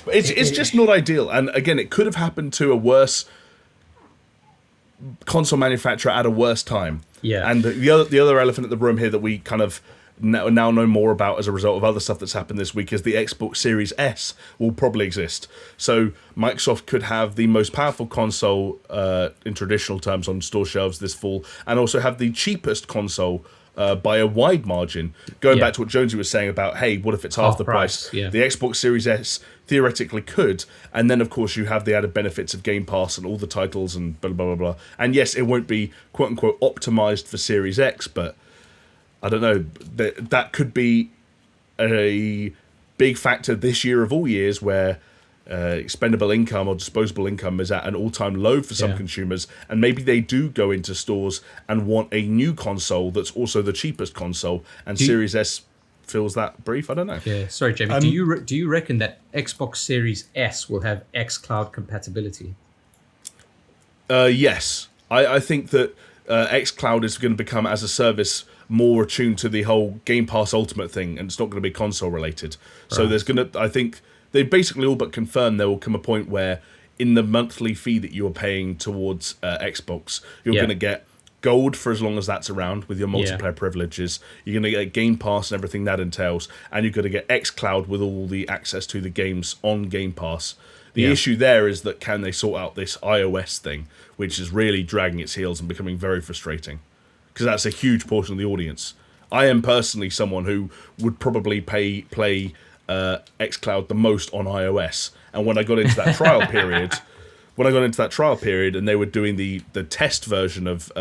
Speaker 3: It's just not ideal. And again, it could have happened to a worse console manufacturer at a worse time.
Speaker 1: Yeah.
Speaker 3: And the other elephant in the room here that we kind of now know more about as a result of other stuff that's happened this week is the Xbox Series S will probably exist. So Microsoft could have the most powerful console in traditional terms on store shelves this fall, and also have the cheapest console by a wide margin. Going back to what Jonesy was saying about, hey, what if it's half the price?
Speaker 1: Yeah.
Speaker 3: The Xbox Series S theoretically could, and then of course you have the added benefits of Game Pass and all the titles and blah blah blah blah. And yes, it won't be quote unquote optimized for Series X, but I don't know, that could be a big factor this year of all years where expendable income or disposable income is at an all-time low for some consumers, and maybe they do go into stores and want a new console that's also the cheapest console, and Series S fills that brief. I don't know.
Speaker 1: Yeah, sorry, Jamie. Do you reckon that Xbox Series S will have xCloud compatibility?
Speaker 3: Yes. I think that xCloud is going to become, as a service, more attuned to the whole Game Pass Ultimate thing, and it's not going to be console related. Right. So there's going to, I think, they basically all but confirmed there will come a point where in the monthly fee that you're paying towards Xbox, you're going to get Gold for as long as that's around with your multiplayer privileges. You're going to get Game Pass and everything that entails, and you're going to get xCloud with all the access to the games on Game Pass. The issue there is that can they sort out this iOS thing, which is really dragging its heels and becoming very frustrating, because that's a huge portion of the audience. I am personally someone who would probably play xCloud the most on iOS, and when I got into that trial period, and they were doing the test version of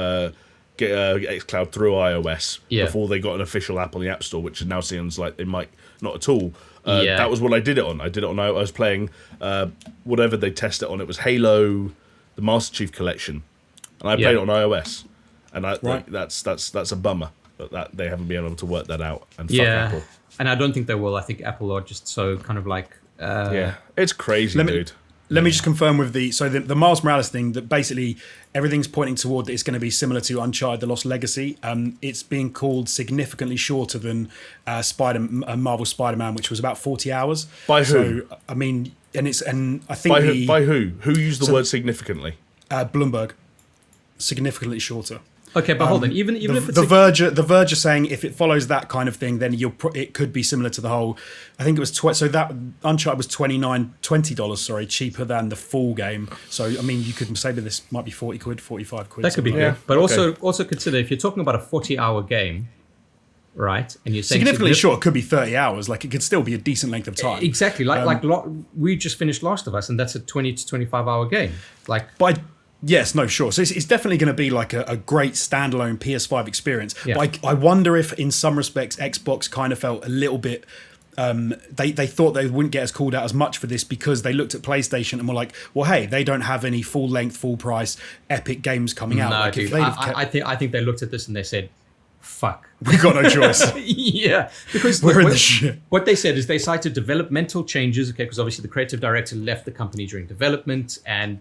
Speaker 3: get xCloud through iOS
Speaker 1: Yeah.
Speaker 3: before they got an official app on the App Store, which now seems like they might not at all.
Speaker 1: Yeah.
Speaker 3: That was what I did it on. I did it on. I was playing whatever they test it on. It was Halo, the Master Chief Collection, and I played it on iOS. And that's a bummer that they haven't been able to work that out. And fuck Apple.
Speaker 1: And I don't think they will. I think Apple are just so kind of like...
Speaker 3: it's crazy, dude.
Speaker 2: Let me just confirm with the Miles Morales thing that basically everything's pointing toward that it's going to be similar to Uncharted: The Lost Legacy. It's being called significantly shorter than Marvel Spider-Man, which was about 40 hours.
Speaker 3: By who?
Speaker 2: So I mean, I think
Speaker 3: by who? Who used the word significantly?
Speaker 2: Bloomberg. Significantly shorter.
Speaker 1: Okay, but hold on. Even if it's
Speaker 2: the Verge are saying if it follows that kind of thing, then it could be similar to the whole. I think it was so that Uncharted was $20 cheaper than the full game. So I mean, you could say that this might be 40 quid, 45 quid.
Speaker 1: That could be good.
Speaker 3: Yeah.
Speaker 1: But also consider if you're talking about a 40-hour game, right? And you're saying
Speaker 2: significantly short, it could be 30 hours. Like it could still be a decent length of time.
Speaker 1: Exactly. We just finished Last of Us, and that's a 20 to 25-hour game.
Speaker 2: Yes, no, sure. So it's definitely going to be like a great standalone PS5 experience.
Speaker 1: Yeah.
Speaker 2: But I wonder if, in some respects, Xbox kind of felt a little bit. They thought they wouldn't get as called out as much for this because they looked at PlayStation and were like, "Well, hey, they don't have any full length, full price, epic games coming out."
Speaker 1: No,
Speaker 2: like,
Speaker 1: dude. I think they looked at this and they said, "Fuck,
Speaker 2: we got no choice."
Speaker 1: Yeah, because
Speaker 2: we're in the shit.
Speaker 1: What they said is they cited developmental changes. Okay, because obviously the creative director left the company during development, and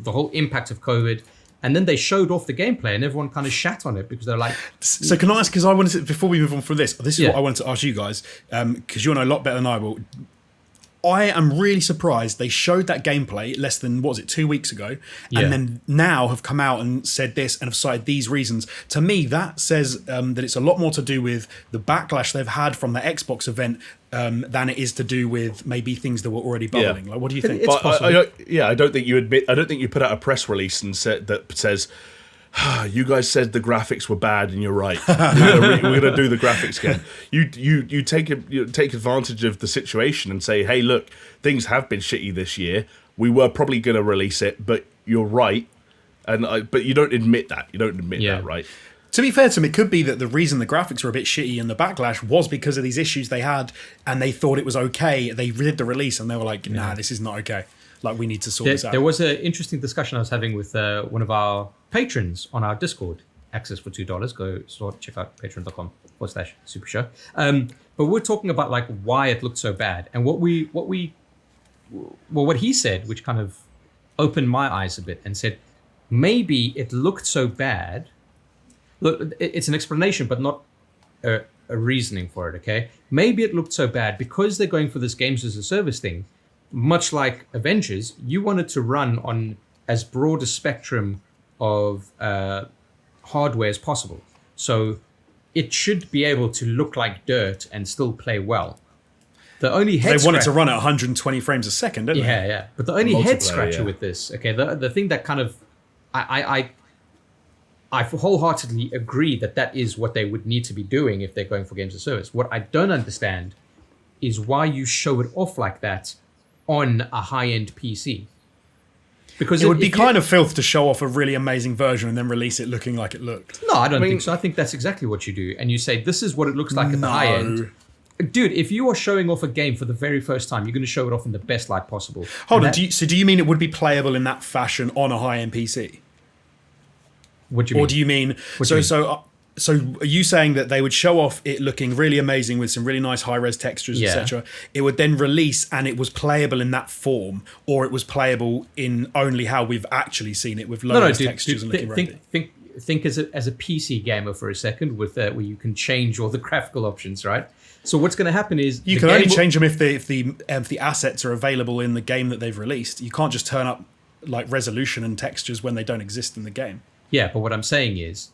Speaker 1: the whole impact of COVID, and then they showed off the gameplay and everyone kind of shat on it because they're like...
Speaker 2: So can I ask, because I wanted to, before we move on from this is what I wanted to ask you guys, because you'll know a lot better than I will. I am really surprised they showed that gameplay less than, 2 weeks ago, and then now have come out and said this and have cited these reasons. To me, that says that it's a lot more to do with the backlash they've had from the Xbox event than it is to do with maybe things that were already bubbling. Like, what do you think?
Speaker 1: It's possible.
Speaker 3: I don't think you put out a press release and says, you guys said the graphics were bad, and you're right. We're gonna do the graphics again. You take advantage of the situation and say, hey, look, things have been shitty this year. We were probably gonna release it, but you're right. But you don't admit that. You don't admit that, right?
Speaker 2: To be fair to them, it could be that the reason the graphics were a bit shitty and the backlash was because of these issues they had, and they thought it was okay. They did the release and they were like, nah, this is not okay. Like, we need to sort this out.
Speaker 1: There was an interesting discussion I was having with one of our patrons on our Discord. Access for $2. Go check out patreon.com/SuperShow. But we're talking about like why it looked so bad, and what he said, which kind of opened my eyes a bit, and said maybe it looked so bad. Look, it's an explanation, but not a reasoning for it. Okay, maybe it looked so bad because they're going for this games as a service thing. Much like Avengers, you wanted to run on as broad a spectrum of hardware as possible. So it should be able to look like dirt and still play well. The only
Speaker 2: they wanted to run at 120 frames a second, didn't they?
Speaker 1: Yeah. But the only head scratcher with this, okay, the thing that kind of I wholeheartedly agree that is what they would need to be doing if they're going for games as a service. What I don't understand is why you show it off like that on a high-end PC. Because
Speaker 2: it would be kind of filth to show off a really amazing version and then release it looking like it looked.
Speaker 1: No, I don't think so. I think that's exactly what you do. And you say, this is what it looks like at the high end. Dude, if you are showing off a game for the very first time, you're going to show it off in the best light possible.
Speaker 2: Hold on, do you mean it would be playable in that fashion on a high-end PC?
Speaker 1: What do you mean?
Speaker 2: Or do you mean... So are you saying that they would show off it looking really amazing with some really nice high-res textures, etc.? It would then release and it was playable in that form, or it was playable in only how we've actually seen it with low-res textures and looking ready?
Speaker 1: Think as a PC gamer for a second, with where you can change all the graphical options, right? So what's going to happen is
Speaker 2: you can only change them if the assets are available in the game that they've released. You can't just turn up like resolution and textures when they don't exist in the game.
Speaker 1: Yeah, but what I'm saying is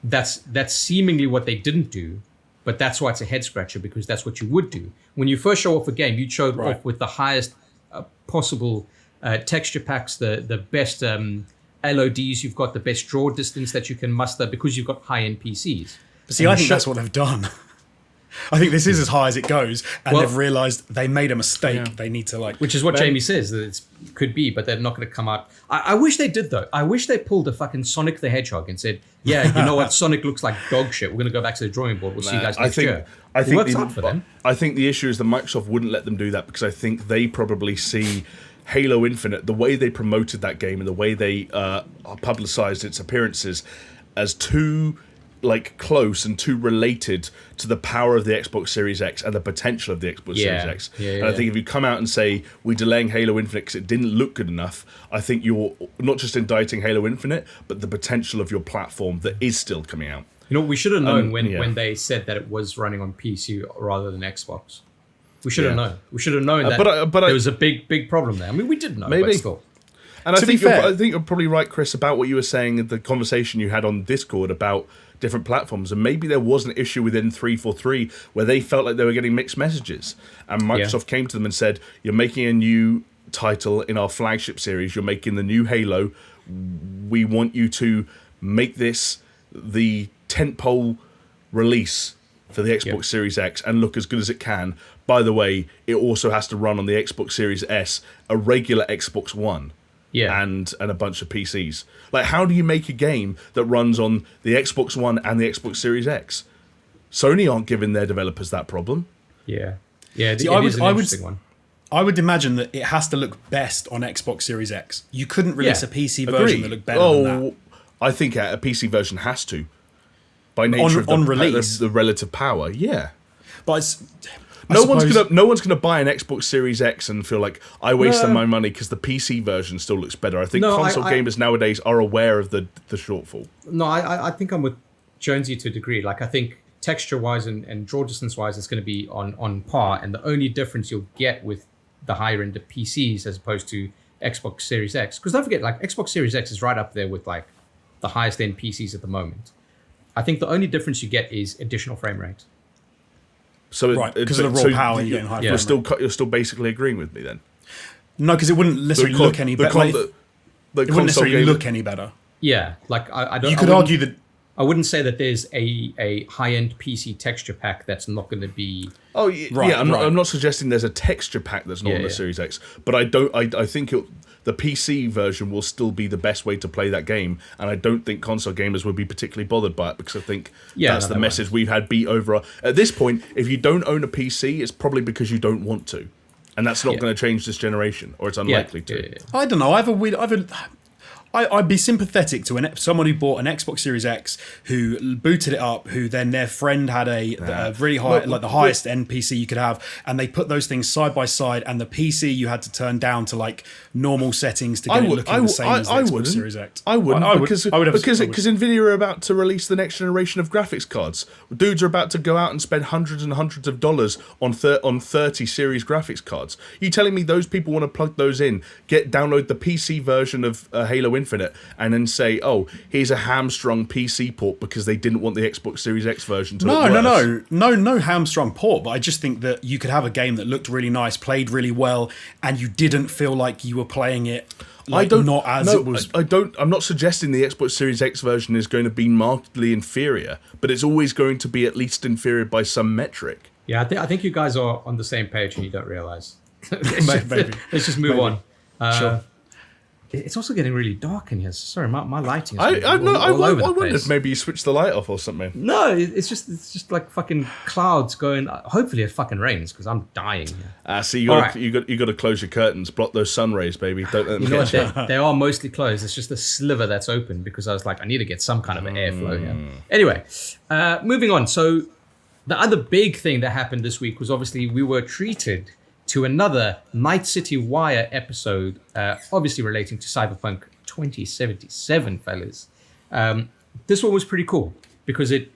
Speaker 1: that's seemingly what they didn't do, but that's why it's a head scratcher, because that's what you would do. When you first show off a game, you showed off with the highest possible texture packs, the best LODs, you've got the best draw distance that you can muster because you've got high-end PCs.
Speaker 2: But see, I think that's what they've done. I think this is as high as it goes, and
Speaker 1: Well-
Speaker 2: they've realised they made a mistake.
Speaker 3: Yeah.
Speaker 2: They need to
Speaker 1: Which is what Jamie says that it could be, but they're not going to come out. I wish they did though. I wish they pulled a fucking Sonic the Hedgehog and said, "Yeah, you know what? Sonic looks like dog shit. We're going to go back to the drawing board. We'll see you guys next year."
Speaker 3: I
Speaker 1: It
Speaker 3: think
Speaker 1: works out for them.
Speaker 3: I think the issue is that Microsoft wouldn't let them do that because I think they probably see Halo Infinite, the way they promoted that game and the way they publicized its appearances, as too close and too related to the power of the Xbox Series X and the potential of the Xbox Series X. And I think if you come out and say we're delaying Halo Infinite because it didn't look good enough, I think you're not just indicting Halo Infinite, but the potential of your platform that is still coming out.
Speaker 1: You know, we should have known when they said that it was running on PC rather than Xbox. We should have known. We should have known that there was a big problem there. I mean, we did know, but still.
Speaker 3: And I think you're probably right, Chris, about what you were saying in the conversation you had on Discord about different platforms, and maybe there was an issue within 343 where they felt like they were getting mixed messages, and Microsoft came to them and said, "You're making a new title in our flagship series. You're making the new Halo. We want you to make this the tentpole release for the Xbox Series X and look as good as it can. By the way, it also has to run on the Xbox Series S, a regular Xbox One." And a bunch of PCs. Like, how do you make a game that runs on the Xbox One and the Xbox Series X? Sony aren't giving their developers that problem.
Speaker 1: Yeah.
Speaker 2: See,
Speaker 1: it is an interesting one.
Speaker 2: I would imagine that it has to look best on Xbox Series X. You couldn't release a PC version that looked better than that.
Speaker 3: I think a PC version has to. By nature of
Speaker 2: release.
Speaker 3: The relative power,
Speaker 2: But it's...
Speaker 3: No one's gonna buy an Xbox Series X and feel like I wasted my money because the PC version still looks better. I think console gamers nowadays are aware of the shortfall.
Speaker 1: No, I think I'm with Jonesy to a degree. Like, I think texture-wise and draw distance-wise, it's going to be on par. And the only difference you'll get with the higher end of PCs as opposed to Xbox Series X, because don't forget, like, Xbox Series X is right up there with like the highest end PCs at the moment. I think the only difference you get is additional frame rate.
Speaker 2: So because of the raw power, you're getting high.
Speaker 3: You're still basically agreeing with me then.
Speaker 2: No, because it wouldn't necessarily look any better. It wouldn't necessarily look any better.
Speaker 1: Yeah, like I don't.
Speaker 2: You could argue that.
Speaker 1: I wouldn't say that there's a high-end PC texture pack that's not going to be.
Speaker 3: Oh yeah, I'm not suggesting there's a texture pack that's not on the Series X, but I think the PC version will still be the best way to play that game, and I don't think console gamers would be particularly bothered by it because I think that's the message we've had beat over. At this point, if you don't own a PC, it's probably because you don't want to, and that's not going to change this generation, or it's unlikely to.
Speaker 2: I don't know. I'd be sympathetic to someone who bought an Xbox Series X, who booted it up, who then their friend had a really high, the highest end PC you could have, and they put those things side by side, and the PC you had to turn down to like normal settings to get it looking the same as the Xbox Series X.
Speaker 3: I wouldn't, because Nvidia are about to release the next generation of graphics cards. Dudes are about to go out and spend hundreds and hundreds of dollars on 30 series graphics cards. You telling me those people want to plug those in, download the PC version of Halo Infinite, and then say, "Oh, here's a hamstrung PC port," because they didn't want the Xbox Series X version to look worse.
Speaker 2: No hamstrung port. But I just think that you could have a game that looked really nice, played really well, and you didn't feel like you were playing it. I'm not suggesting the Xbox Series X version is going to be markedly inferior, but it's always going to be at least inferior by some metric.
Speaker 1: Yeah, I think you guys are on the same page and you don't realize. Let's just move on.
Speaker 2: Sure.
Speaker 1: It's also getting really dark in here. Sorry, my lighting is
Speaker 3: I
Speaker 1: over the
Speaker 3: wondered
Speaker 1: place.
Speaker 3: if maybe you switched the light off or something.
Speaker 1: No, it's just like fucking clouds going. Hopefully it fucking rains because I'm dying here.
Speaker 3: See, you got to close your curtains, block those sun rays, baby. Don't let them
Speaker 1: catch you. They are mostly closed. It's just a sliver that's open because I was like, I need to get some kind of airflow here. Anyway, moving on. So the other big thing that happened this week was obviously we were treated to another Night City Wire episode, obviously relating to Cyberpunk 2077, fellas. This one was pretty cool because it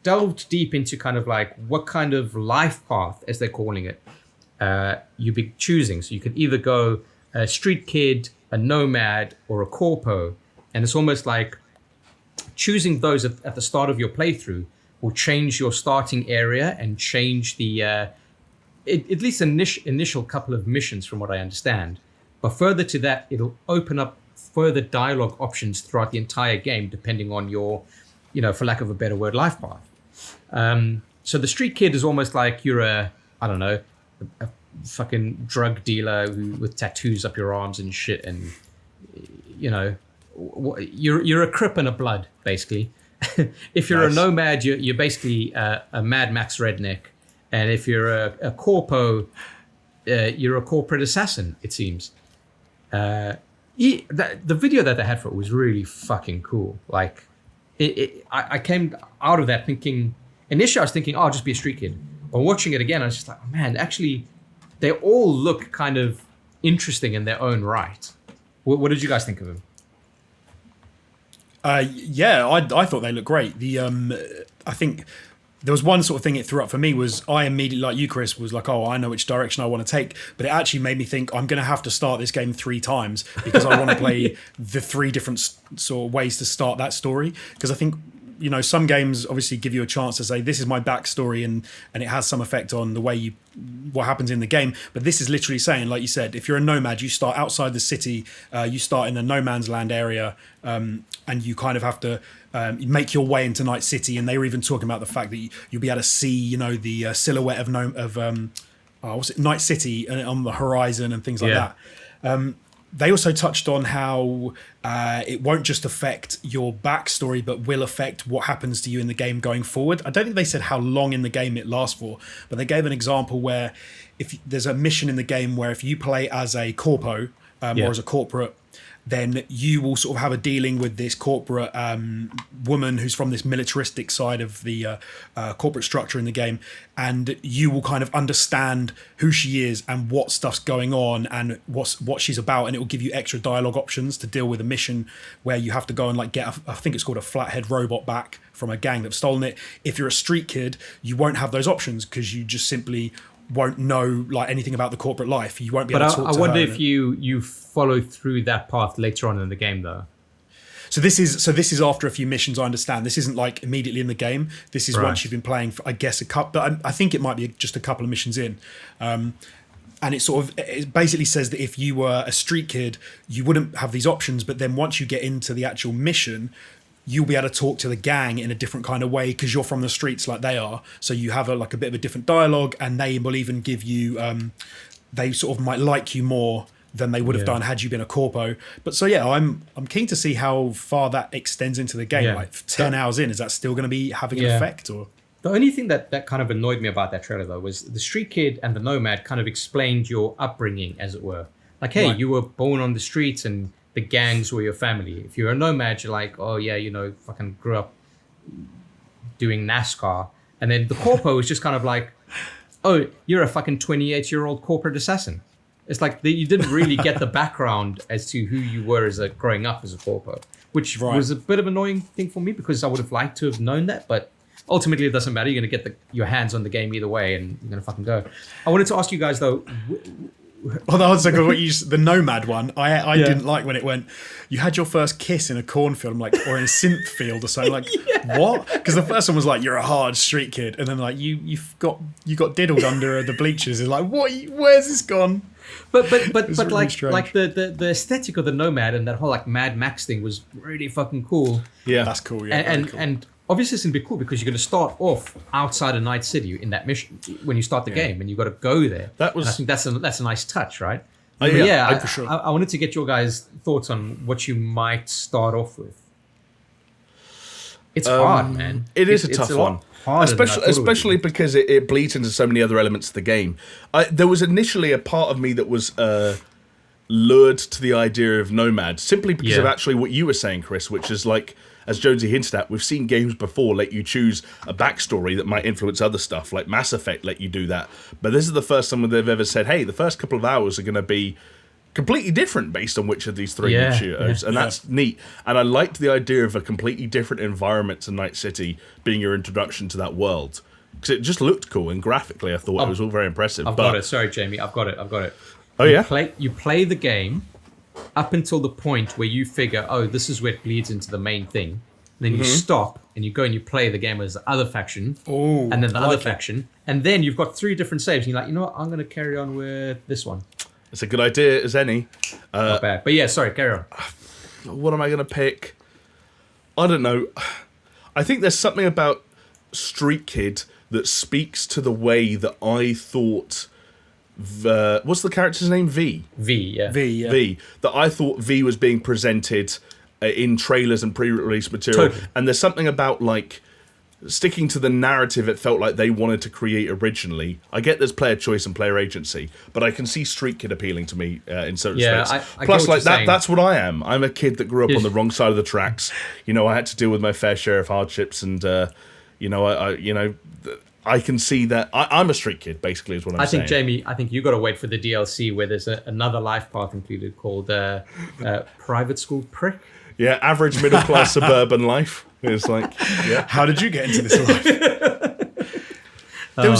Speaker 1: delved deep into kind of like what kind of life path, as they're calling it, you'd be choosing. So you could either go a street kid, a nomad, or a corpo. And it's almost like choosing those at the start of your playthrough will change your starting area and change the... at least initial couple of missions from what I understand. But further to that, it'll open up further dialogue options throughout the entire game, depending on your, for lack of a better word, life path. So the street kid is almost like you're a fucking drug dealer with tattoos up your arms and shit, and you're a Crip and a Blood basically. If you're a nomad, you're basically a Mad Max redneck, and if you're a corpo, you're a corporate assassin. It seems. The video that they had for it was really fucking cool. Like, I came out of that thinking. Initially, I was thinking, "Oh, I'll just be a street kid." But watching it again, I was just like, oh, "Man, actually, they all look kind of interesting in their own right." What did you guys think of them?
Speaker 2: I thought they looked great. I think there was one sort of thing it threw up for me was I immediately, like you, Chris, was like, oh, I know which direction I want to take. But it actually made me think I'm going to have to start this game 3 times because I want to play the 3 different sort of ways to start that story. Because I think, some games obviously give you a chance to say, this is my backstory and it has some effect on the way what happens in the game. But this is literally saying, like you said, if you're a nomad, you start outside the city, you start in the no man's land area, and you kind of have to make your way into Night City. And they were even talking about the fact that you'll be able to see, the silhouette of Night City on the horizon and things like that. They also touched on how it won't just affect your backstory, but will affect what happens to you in the game going forward. I don't think they said how long in the game it lasts for, but they gave an example where if there's a mission in the game where if you play as a corpo or as a corporate, then you will sort of have a dealing with this corporate woman who's from this militaristic side of the corporate structure in the game, and you will kind of understand who she is and what stuff's going on and what she's about, and it will give you extra dialogue options to deal with a mission where you have to go and like get I think it's called a flathead robot back from a gang that's stolen it. If you're a street kid, you won't have those options because you just simply won't know like anything about the corporate life. You won't be able to talk to her.
Speaker 1: I wonder if you follow through that path later on in the game, though.
Speaker 2: So this is after a few missions. I understand this isn't like immediately in the game. This is once you've been playing for, I guess, a couple. But I think it might be just a couple of missions in. And it basically says that if you were a street kid, you wouldn't have these options. But then once you get into the actual mission, you'll be able to talk to the gang in a different kind of way because you're from the streets like they are. So you have a bit of a different dialogue, and they will even give you, they sort of might like you more than they would have done had you been a corpo. But so I'm keen to see how far that extends into the game. Like 10 hours in, is that still going to be having an effect? Or
Speaker 1: the only thing that kind of annoyed me about that trailer though was the street kid and the nomad kind of explained your upbringing, as it were. Like, hey, you were born on the streets and the gangs were your family. If you're a nomad, you're like, oh yeah, fucking grew up doing NASCAR. And then the corpo is just kind of like, oh, you're a fucking 28-year-old corporate assassin. It's like you didn't really get the background as to who you were as growing up as a corpo, which was a bit of an annoying thing for me because I would have liked to have known that. But ultimately, it doesn't matter. You're going to get your hands on the game either way, and you're going to fucking go. I wanted to ask you guys though.
Speaker 2: That was like the Nomad one. I didn't like when it went, you had your first kiss in a cornfield, or in a synth field or something. Like, what? Because the first one was like, you're a hard street kid, and then like you got diddled under the bleachers. It's like, what? Where's this gone?
Speaker 1: But really like strange. Like the aesthetic of the Nomad and that whole like Mad Max thing was really fucking cool.
Speaker 2: Yeah, that's cool. Yeah,
Speaker 1: and obviously it's gonna be cool because you're gonna start off outside of Night City in that mission when you start the game, and you got to go there. I think that's a nice touch, right? For sure. I wanted to get your guys' thoughts on what you might start off with. It's hard, man.
Speaker 3: It's a tough one. Especially because it bleeds into so many other elements of the game. There was initially a part of me that was lured to the idea of Nomad simply because of actually what you were saying, Chris, which is like, as Jonesy hinted at, we've seen games before let you choose a backstory that might influence other stuff, like Mass Effect let you do that. But this is the first time they've ever said, hey, the first couple of hours are going to be completely different based on which of these three you choose. And that's neat. And I liked the idea of a completely different environment to Night City being your introduction to that world. Because it just looked cool, and graphically I thought it was all very impressive.
Speaker 1: I've got it. Sorry, Jamie. I've got it.
Speaker 3: Oh,
Speaker 1: You play the game up until the point where you figure, oh, this is where it bleeds into the main thing. And then you stop and you go and you play the game as the other faction. And then the other faction. And then you've got 3 different saves. And you're like, you know what? I'm going to carry on with this one.
Speaker 3: It's a good idea as any.
Speaker 1: Not bad. But yeah, sorry, carry on.
Speaker 3: What am I going to pick? I don't know. I think there's something about street kid that speaks to the way that I thought. What's the character's name? V.
Speaker 1: Yeah.
Speaker 3: V. That I thought V was being presented in trailers and pre-release material.
Speaker 1: Totally.
Speaker 3: And there's something about like sticking to the narrative it felt like they wanted to create originally. I get there's player choice and player agency, but I can see Street Kid appealing to me in certain respects.
Speaker 1: I
Speaker 3: Plus,
Speaker 1: get what
Speaker 3: like
Speaker 1: you're saying.
Speaker 3: that's what I am. I'm a kid that grew up on the wrong side of the tracks. You know, I had to deal with my fair share of hardships, and I can see that. I'm a street kid, basically, is what I'm saying.
Speaker 1: I think, Jamie, you got to wait for the DLC where there's another life path included called Private School Prick.
Speaker 3: Yeah, average middle class suburban life. It's like, yeah.
Speaker 2: How did you get into this life?
Speaker 3: There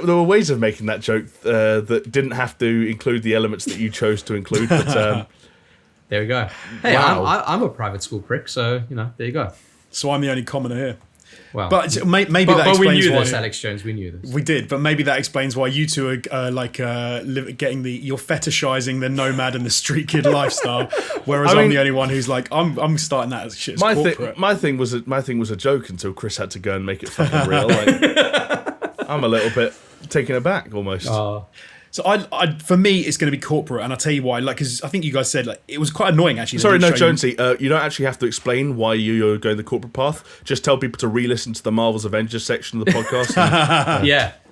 Speaker 3: were ways of making that joke that didn't have to include the elements that you chose to include. But
Speaker 1: there we go. Hey,
Speaker 3: wow.
Speaker 1: I'm a private school prick, so there you go.
Speaker 2: So I'm the only commoner here.
Speaker 1: Well,
Speaker 2: but maybe that explains
Speaker 1: we knew
Speaker 2: why
Speaker 1: this, Alex Jones. We knew this.
Speaker 2: We did, but maybe that explains why you two are getting you're fetishizing the nomad and the street kid lifestyle, whereas I'm the only one who's like, I'm starting that as shit as corporate.
Speaker 3: My thing was a joke until Chris had to go and make it fucking real. Like, I'm a little bit taken aback almost.
Speaker 2: So for me, it's going to be corporate, and I'll tell you why. Like, because I think you guys said like it was quite annoying actually.
Speaker 3: Sorry, no, Jonesy, you don't actually have to explain why you're going the corporate path. Just tell people to re-listen to the Marvel's Avengers section of the podcast.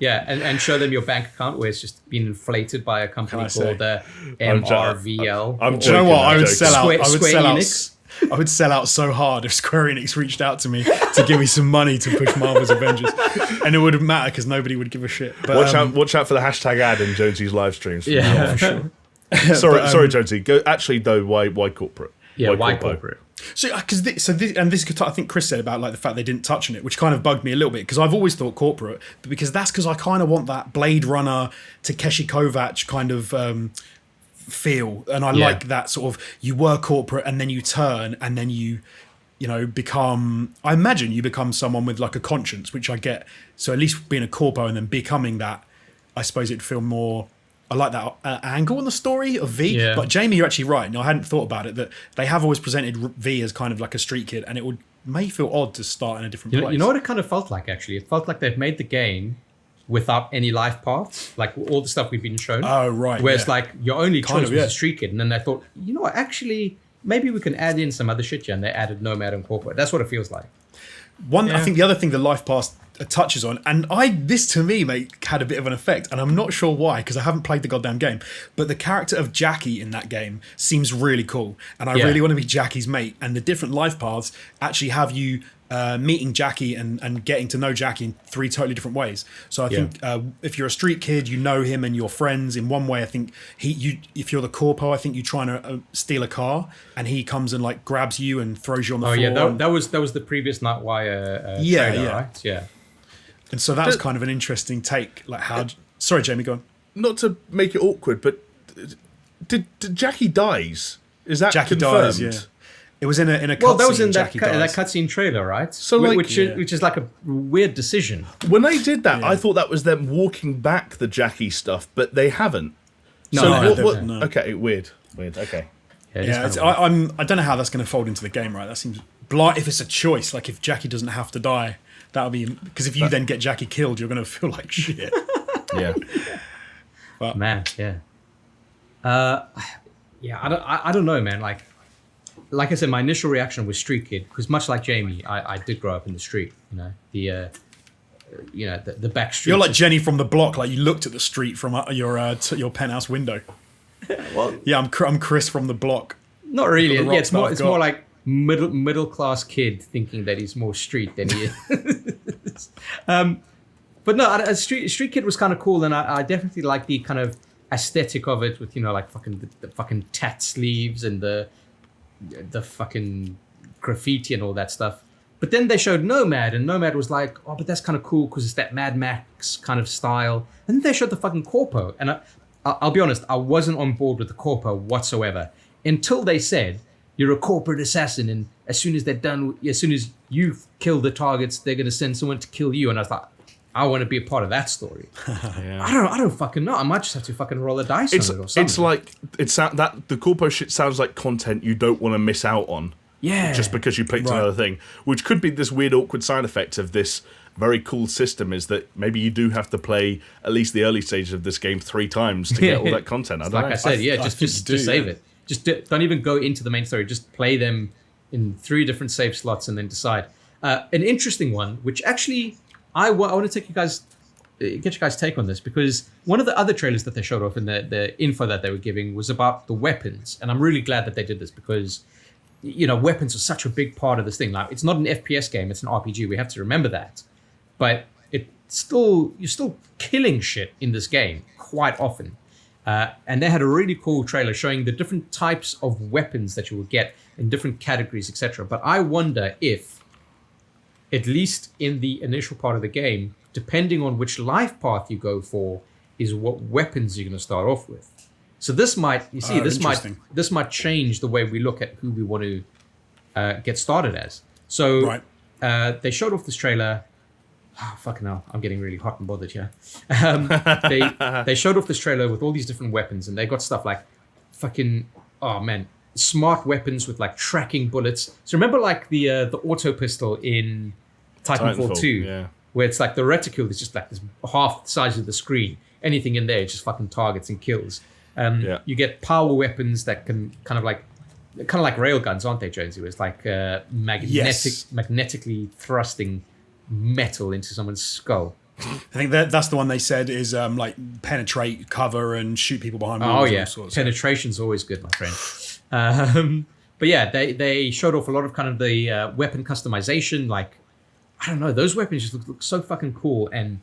Speaker 1: and show them your bank account where it's just been inflated by a company called MRVL.
Speaker 2: Do you know what? I would sell out. I would sell out so hard if Square Enix reached out to me to give me some money to push Marvel's Avengers, and it wouldn't matter because nobody would give a shit. But,
Speaker 3: watch out for the hashtag ad in Jonesy's live streams.
Speaker 1: Yeah, for sure.
Speaker 3: Sorry, Jonesy. Actually, though, why corporate?
Speaker 1: Yeah, why corporate?
Speaker 2: So, I think Chris said about like the fact they didn't touch on it, which kind of bugged me a little bit because I've always thought corporate, but because I kind of want that Blade Runner, Takeshi Kovacs kind of feel, and I like that sort of you were corporate and then you turn and then you become. I imagine you become someone with like a conscience, which I get. So at least being a corpo and then becoming that, I suppose it'd feel more. I like that angle in the story of V.
Speaker 1: Yeah.
Speaker 2: But Jamie, you're actually right. No, I hadn't thought about it, that they have always presented V as kind of like a street kid, and it may feel odd to start in a different place.
Speaker 1: You know what it kind of felt like, actually? It felt like they've made the game without any life paths, like all the stuff we've been shown.
Speaker 2: Oh, right.
Speaker 1: Where it's like your only
Speaker 2: Kind
Speaker 1: choice
Speaker 2: of,
Speaker 1: was a street kid. And then they thought, actually, maybe we can add in some other shit here. And they added Nomad and Corporate. That's what it feels like.
Speaker 2: I think the other thing the life path touches on, and this to me, mate, had a bit of an effect, and I'm not sure why because I haven't played the goddamn game, but the character of Jackie in that game seems really cool, and I really want to be Jackie's mate, and the different life paths actually have you meeting Jackie and getting to know Jackie in 3 totally different ways. So I think if you're a street kid, you know him and you're friends in one way. I think if you're the corpo, I think you're trying to steal a car and he comes and like grabs you and throws you on the floor.
Speaker 1: Yeah, that was the previous Nightwire trailer, right? Yeah.
Speaker 2: And so that was kind of an interesting take. Like how? Sorry, Jamie, go on.
Speaker 3: Not to make it awkward, but did Jackie dies? Is that
Speaker 2: Jackie
Speaker 3: confirmed?
Speaker 2: dies? Yeah. It was in a cutscene.
Speaker 1: Well, that was in that
Speaker 2: Jackie dies.
Speaker 1: cutscene trailer, right?
Speaker 3: So, like,
Speaker 1: which is like a weird decision.
Speaker 3: When they did that, I thought that was them walking back the Jackie stuff, but they haven't.
Speaker 2: No.
Speaker 3: Okay, weird. Okay.
Speaker 2: Yeah, I don't know how that's going to fold into the game, right? That seems blind. If it's a choice, like if Jackie doesn't have to die, that'll be because if you then get Jackie killed, you're going to feel like shit.
Speaker 3: Yeah.
Speaker 2: But,
Speaker 1: man, yeah. I don't know, man. Like I said, my initial reaction was street kid because much like Jamie, I did grow up in the street. The back street.
Speaker 2: You're like Jenny from the block. Like you looked at the street from your penthouse window.
Speaker 1: Well,
Speaker 2: yeah, I'm Chris from the block.
Speaker 1: Not really. Yeah, it's more like middle class kid thinking that he's more street than he is. But no, a street kid was kind of cool, and I definitely like the kind of aesthetic of it with like the fucking tat sleeves and the fucking graffiti and all that stuff. But then they showed Nomad, and Nomad was like, oh, but that's kind of cool because it's that Mad Max kind of style. And then they showed the fucking Corpo, and I'll be honest, I wasn't on board with the Corpo whatsoever until they said you're a corporate assassin, and as soon as you've killed the targets, they're going to send someone to kill you. And I was like, I want to be a part of that story.
Speaker 3: Yeah.
Speaker 1: I don't fucking know. I might just have to fucking roll a dice on it or something.
Speaker 3: It's like that the corpo shit sounds like content you don't want to miss out on.
Speaker 1: Yeah.
Speaker 3: Just because you picked another thing, which could be this weird, awkward side effect of this very cool system, is that maybe you do have to play at least the early stages of this game 3 times to get all that content. I don't know.
Speaker 1: I said, just save it. Just don't even go into the main story. Just play them in 3 different save slots and then decide. An interesting one, which actually I want to get you guys' take on this, because one of the other trailers that they showed off in the info that they were giving was about the weapons, and I'm really glad that they did this because weapons are such a big part of this thing. Like, it's not an FPS game; it's an RPG. We have to remember that. But you're still killing shit in this game quite often. And they had a really cool trailer showing the different types of weapons that you will get in different categories, etc. But I wonder if, at least in the initial part of the game, depending on which life path you go for, is what weapons you're going to start off with. So this might change the way we look at who we want to get started as. So they showed off this trailer. Oh, fucking hell, I'm getting really hot and bothered here. They showed off this trailer with all these different weapons, and they got stuff like smart weapons with like tracking bullets. So remember like the auto pistol in Titanfall 2, where it's like the reticule is just like this half the size of the screen. Anything in there just fucking targets and kills. You get power weapons that can kind of like rail guns, aren't they, Jonesy? It's like magnetically thrusting metal into someone's skull.
Speaker 2: I think that's the one they said is like penetrate cover and shoot people behind walls. Oh yeah,
Speaker 1: penetration's always good, my friend. But yeah, they showed off a lot of kind of the weapon customization. Like, I don't know, those weapons just look so fucking cool. And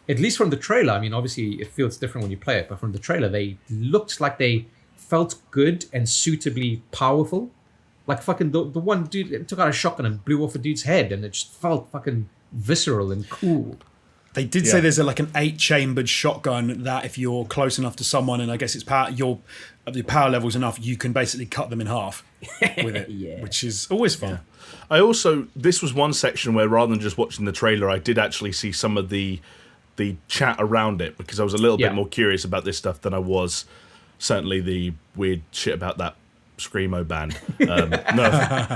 Speaker 1: at least from the trailer, I mean, obviously it feels different when you play it, but from the trailer, they looked like they felt good and suitably powerful. Like fucking the one dude took out a shotgun and blew off a dude's head, and it just felt fucking visceral and cool.
Speaker 2: They did say there's like an 8-chambered shotgun that if you're close enough to someone, and I guess it's your power level's enough, you can basically cut them in half with it, which is always fun.
Speaker 3: Yeah. This was one section where rather than just watching the trailer, I did actually see some of the chat around it, because I was a little bit more curious about this stuff than I was certainly the weird shit about that Screamo band.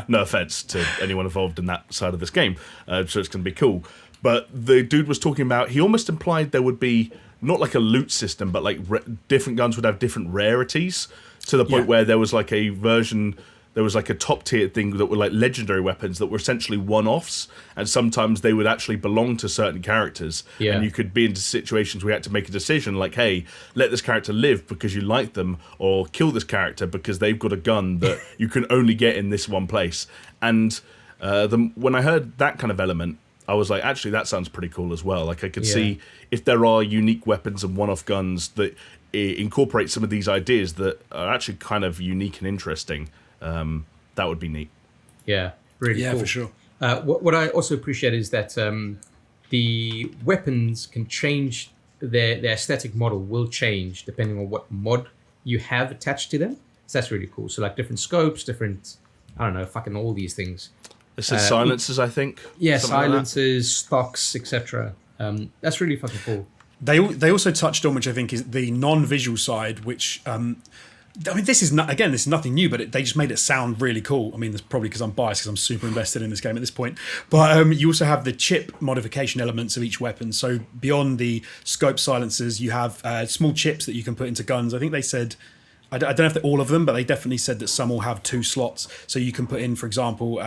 Speaker 3: No offense to anyone involved in that side of this game, so it's going to be cool. But the dude was talking about, he almost implied there would be not like a loot system, but like different guns would have different rarities, to the point where there was like a version, there was like a top tier thing that were like legendary weapons that were essentially one-offs, and sometimes they would actually belong to certain characters. And you could be into situations where you had to make a decision like, hey, let this character live because you like them, or kill this character because they've got a gun that you can only get in this one place. And when I heard that kind of element, I was like, actually, that sounds pretty cool as well. Like, I could see if there are unique weapons and one-off guns that incorporate some of these ideas that are actually kind of unique and interesting. That would be neat.
Speaker 1: Yeah, really cool.
Speaker 2: For sure.
Speaker 1: What I also appreciate is that the weapons can change, their aesthetic model will change depending on what mod you have attached to them. So that's really cool. So like different scopes, different, I don't know, fucking all these things.
Speaker 3: It says silencers, I think.
Speaker 1: Yeah, silencers, stocks, etc. That's really fucking cool.
Speaker 2: They also touched on, which I think is the non-visual side, which I mean, this is nothing new, but they just made it sound really cool. I mean, that's probably because I'm biased, because I'm super invested in this game at this point. But you also have the chip modification elements of each weapon. So beyond the scope silencers, you have small chips that you can put into guns. I think they said, I don't know if they're all of them, but they definitely said that some will have 2 slots. So you can put in, for example,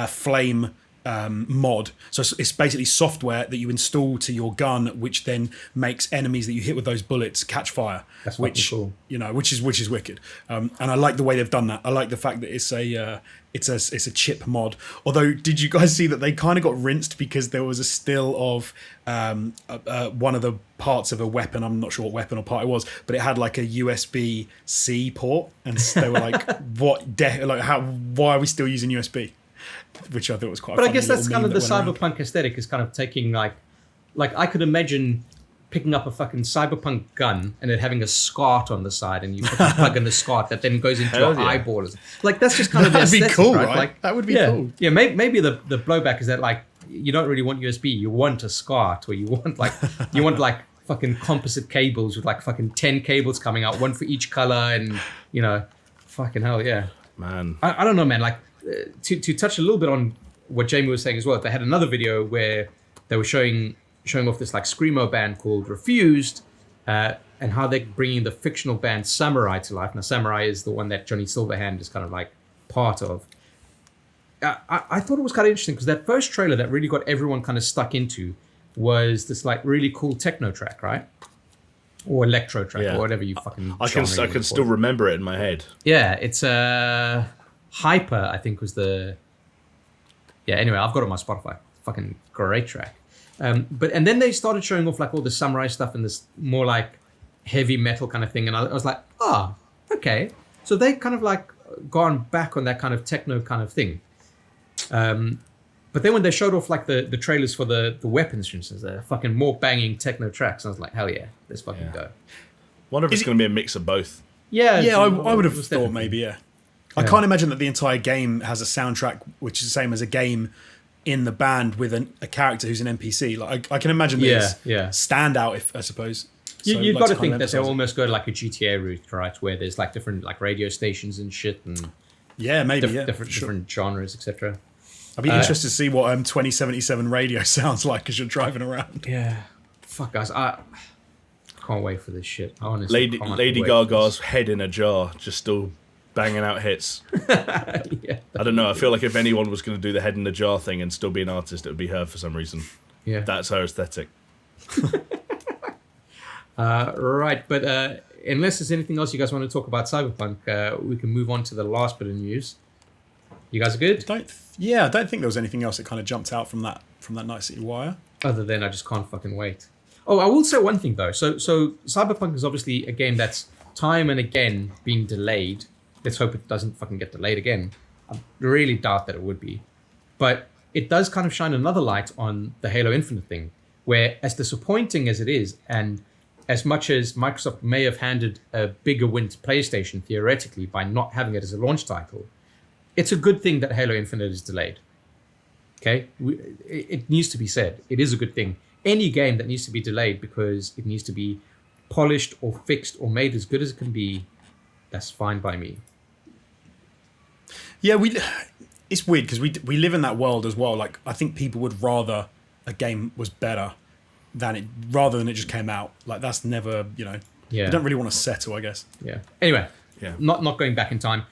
Speaker 2: flame mod. So it's basically software that you install to your gun, which then makes enemies that you hit with those bullets catch fire.
Speaker 1: That's cool.
Speaker 2: Which is wicked. And I like the way they've done that. I like the fact that it's a chip mod. Although, did you guys see that they kind of got rinsed because there was a still of one of the parts of a weapon? I'm not sure what weapon or part it was, but it had like a USB-C port, and they were like, why are we still using USB? Which I thought was quite.
Speaker 1: But I guess that's kind of the cyberpunk aesthetic, is kind of taking like I could imagine picking up a fucking cyberpunk gun and it having a SCART on the side, and you plug in the SCART that then goes into your eyeball. Like, that's just kind of the aesthetic,
Speaker 2: cool,
Speaker 1: right? Like,
Speaker 2: that would be cool.
Speaker 1: Yeah, maybe the blowback is that like you don't really want USB, you want a SCART, or you want like fucking composite cables with like fucking 10 cables coming out, one for each color, and fucking hell, yeah.
Speaker 3: Man,
Speaker 1: I don't know, man. Like, to touch a little bit on what Jamie was saying as well, they had another video where they were showing off this like screamo band called Refused, and how they're bringing the fictional band Samurai to life. Now, Samurai is the one that Johnny Silverhand is kind of like part of. I thought it was kind of interesting because that first trailer that really got everyone kind of stuck into was this like really cool techno track, right? Or electro track, or whatever you fucking.
Speaker 3: I can still remember it in my head.
Speaker 1: Yeah, it's Hyper, I think was the. Yeah, anyway, I've got it on my Spotify. Fucking great track. And then they started showing off like all the samurai stuff and this more like heavy metal kind of thing, and I was like, okay. So they kind of like gone back on that kind of techno kind of thing. But then when they showed off like the trailers for the weapons, for instance, they're fucking more banging techno tracks, I was like, hell yeah, let's fucking go.
Speaker 3: Wonder if it's going to be a mix of both.
Speaker 1: Yeah,
Speaker 2: I would have thought maybe, yeah. I can't imagine that the entire game has a soundtrack which is the same as a game in the band with a character who's an NPC. Like I can imagine there's standout, if I suppose.
Speaker 1: You've got to think that they'll almost go like a GTA route, right? Where there's like different like radio stations and shit, and different genres, etc.
Speaker 2: I'd be interested to see what 2077 radio sounds like as you're driving around.
Speaker 1: Yeah, fuck guys, I can't wait for this shit. Honestly,
Speaker 3: Lady Gaga's Head in a Jar, just still banging out hits. I don't know. I feel like if anyone was going to do the Head in a Jar thing and still be an artist, it would be her for some reason.
Speaker 1: Yeah,
Speaker 3: that's her aesthetic.
Speaker 1: Right, but unless there's anything else you guys want to talk about Cyberpunk, we can move on to the last bit of news. You guys are good?
Speaker 2: I don't think there was anything else that kind of jumped out from that Night City Wire.
Speaker 1: Other than I just can't fucking wait. Oh, I will say one thing though. So Cyberpunk is obviously a game that's time and again being delayed. Let's hope it doesn't fucking get delayed again. I really doubt that it would be. But it does kind of shine another light on the Halo Infinite thing, where as disappointing as it is, and as much as Microsoft may have handed a bigger win to PlayStation theoretically by not having it as a launch title, it's a good thing that Halo Infinite is delayed. Okay? It needs to be said. It is a good thing. Any game that needs to be delayed because it needs to be polished or fixed or made as good as it can be, that's fine by me.
Speaker 2: Yeah, it's weird because we live in that world as well. Like, I think people would rather a game was better rather than it just came out. Like, that's never, you don't really want to settle, I guess.
Speaker 1: Yeah. Anyway, not going back in time.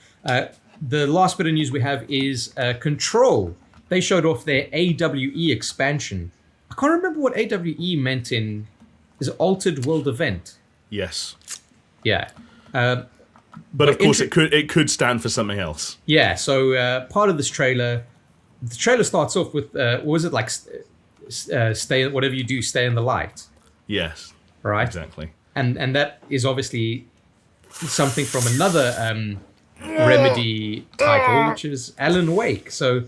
Speaker 1: The last bit of news we have is Control. They showed off their AWE expansion. I can't remember what AWE meant in... Is it Altered World Event?
Speaker 3: Yes.
Speaker 1: Yeah.
Speaker 3: But of course, it could stand for something else.
Speaker 1: Yeah, so part of this trailer... The trailer starts off with... what was it like? Stay, whatever you do, stay in the light.
Speaker 3: Yes.
Speaker 1: Right?
Speaker 3: Exactly.
Speaker 1: And that is obviously something from another... Remedy title, which is Alan Wake. So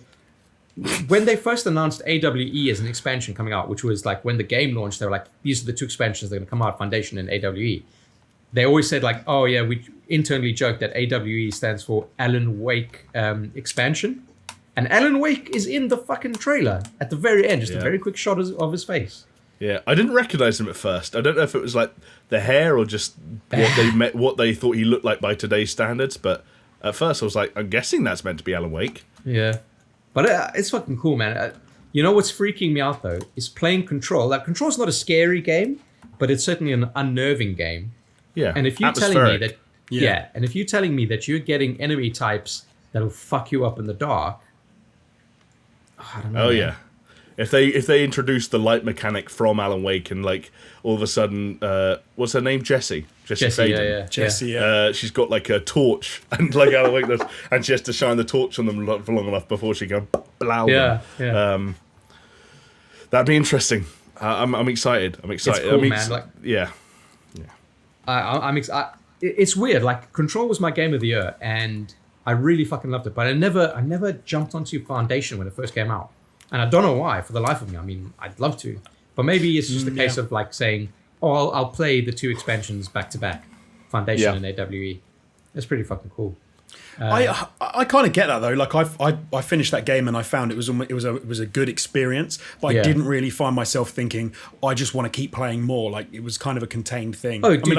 Speaker 1: when they first announced AWE as an expansion coming out, which was like when the game launched, they were like, these are the two expansions that are going to come out, Foundation and AWE. They always said like, oh yeah, we internally joked that AWE stands for Alan Wake expansion. And Alan Wake is in the fucking trailer at the very end, just a very quick shot of his face.
Speaker 3: Yeah, I didn't recognize him at first. I don't know if it was like the hair or just what they thought he looked like by today's standards, but at first I was like, I'm guessing that's meant to be Alan Wake.
Speaker 1: Yeah. But it's fucking cool, man. You know what's freaking me out, though, is playing Control. Like, Control's not a scary game, but it's certainly an unnerving game.
Speaker 3: Yeah,
Speaker 1: and if you're telling me that... and if you're telling me that you're getting enemy types that'll fuck you up in the dark... I don't know.
Speaker 3: Oh, yeah. If they introduce the light mechanic from Alan Wake and, like, all of a sudden... what's her name? Jessie Faden.
Speaker 2: Jessie, yeah.
Speaker 3: She's got, like, a torch, and like Alan Wake does, and she has to shine the torch on them for long enough before she can blow them.
Speaker 1: Yeah.
Speaker 3: That'd be interesting. I'm excited.
Speaker 1: It's cool, man. Like,
Speaker 3: yeah.
Speaker 1: It's weird. Like, Control was my game of the year, and I really fucking loved it. But I never jumped onto Foundation when it first came out, and I don't know why. For the life of me, I mean, I'd love to, but maybe it's just a case of like saying, "Oh, I'll play the two expansions back to back, Foundation and AWE." That's pretty fucking cool.
Speaker 2: I kind of get that though. Like I finished that game and I found it was a good experience, but I didn't really find myself thinking I just want to keep playing more. Like it was kind of a contained thing.
Speaker 1: Oh, dude,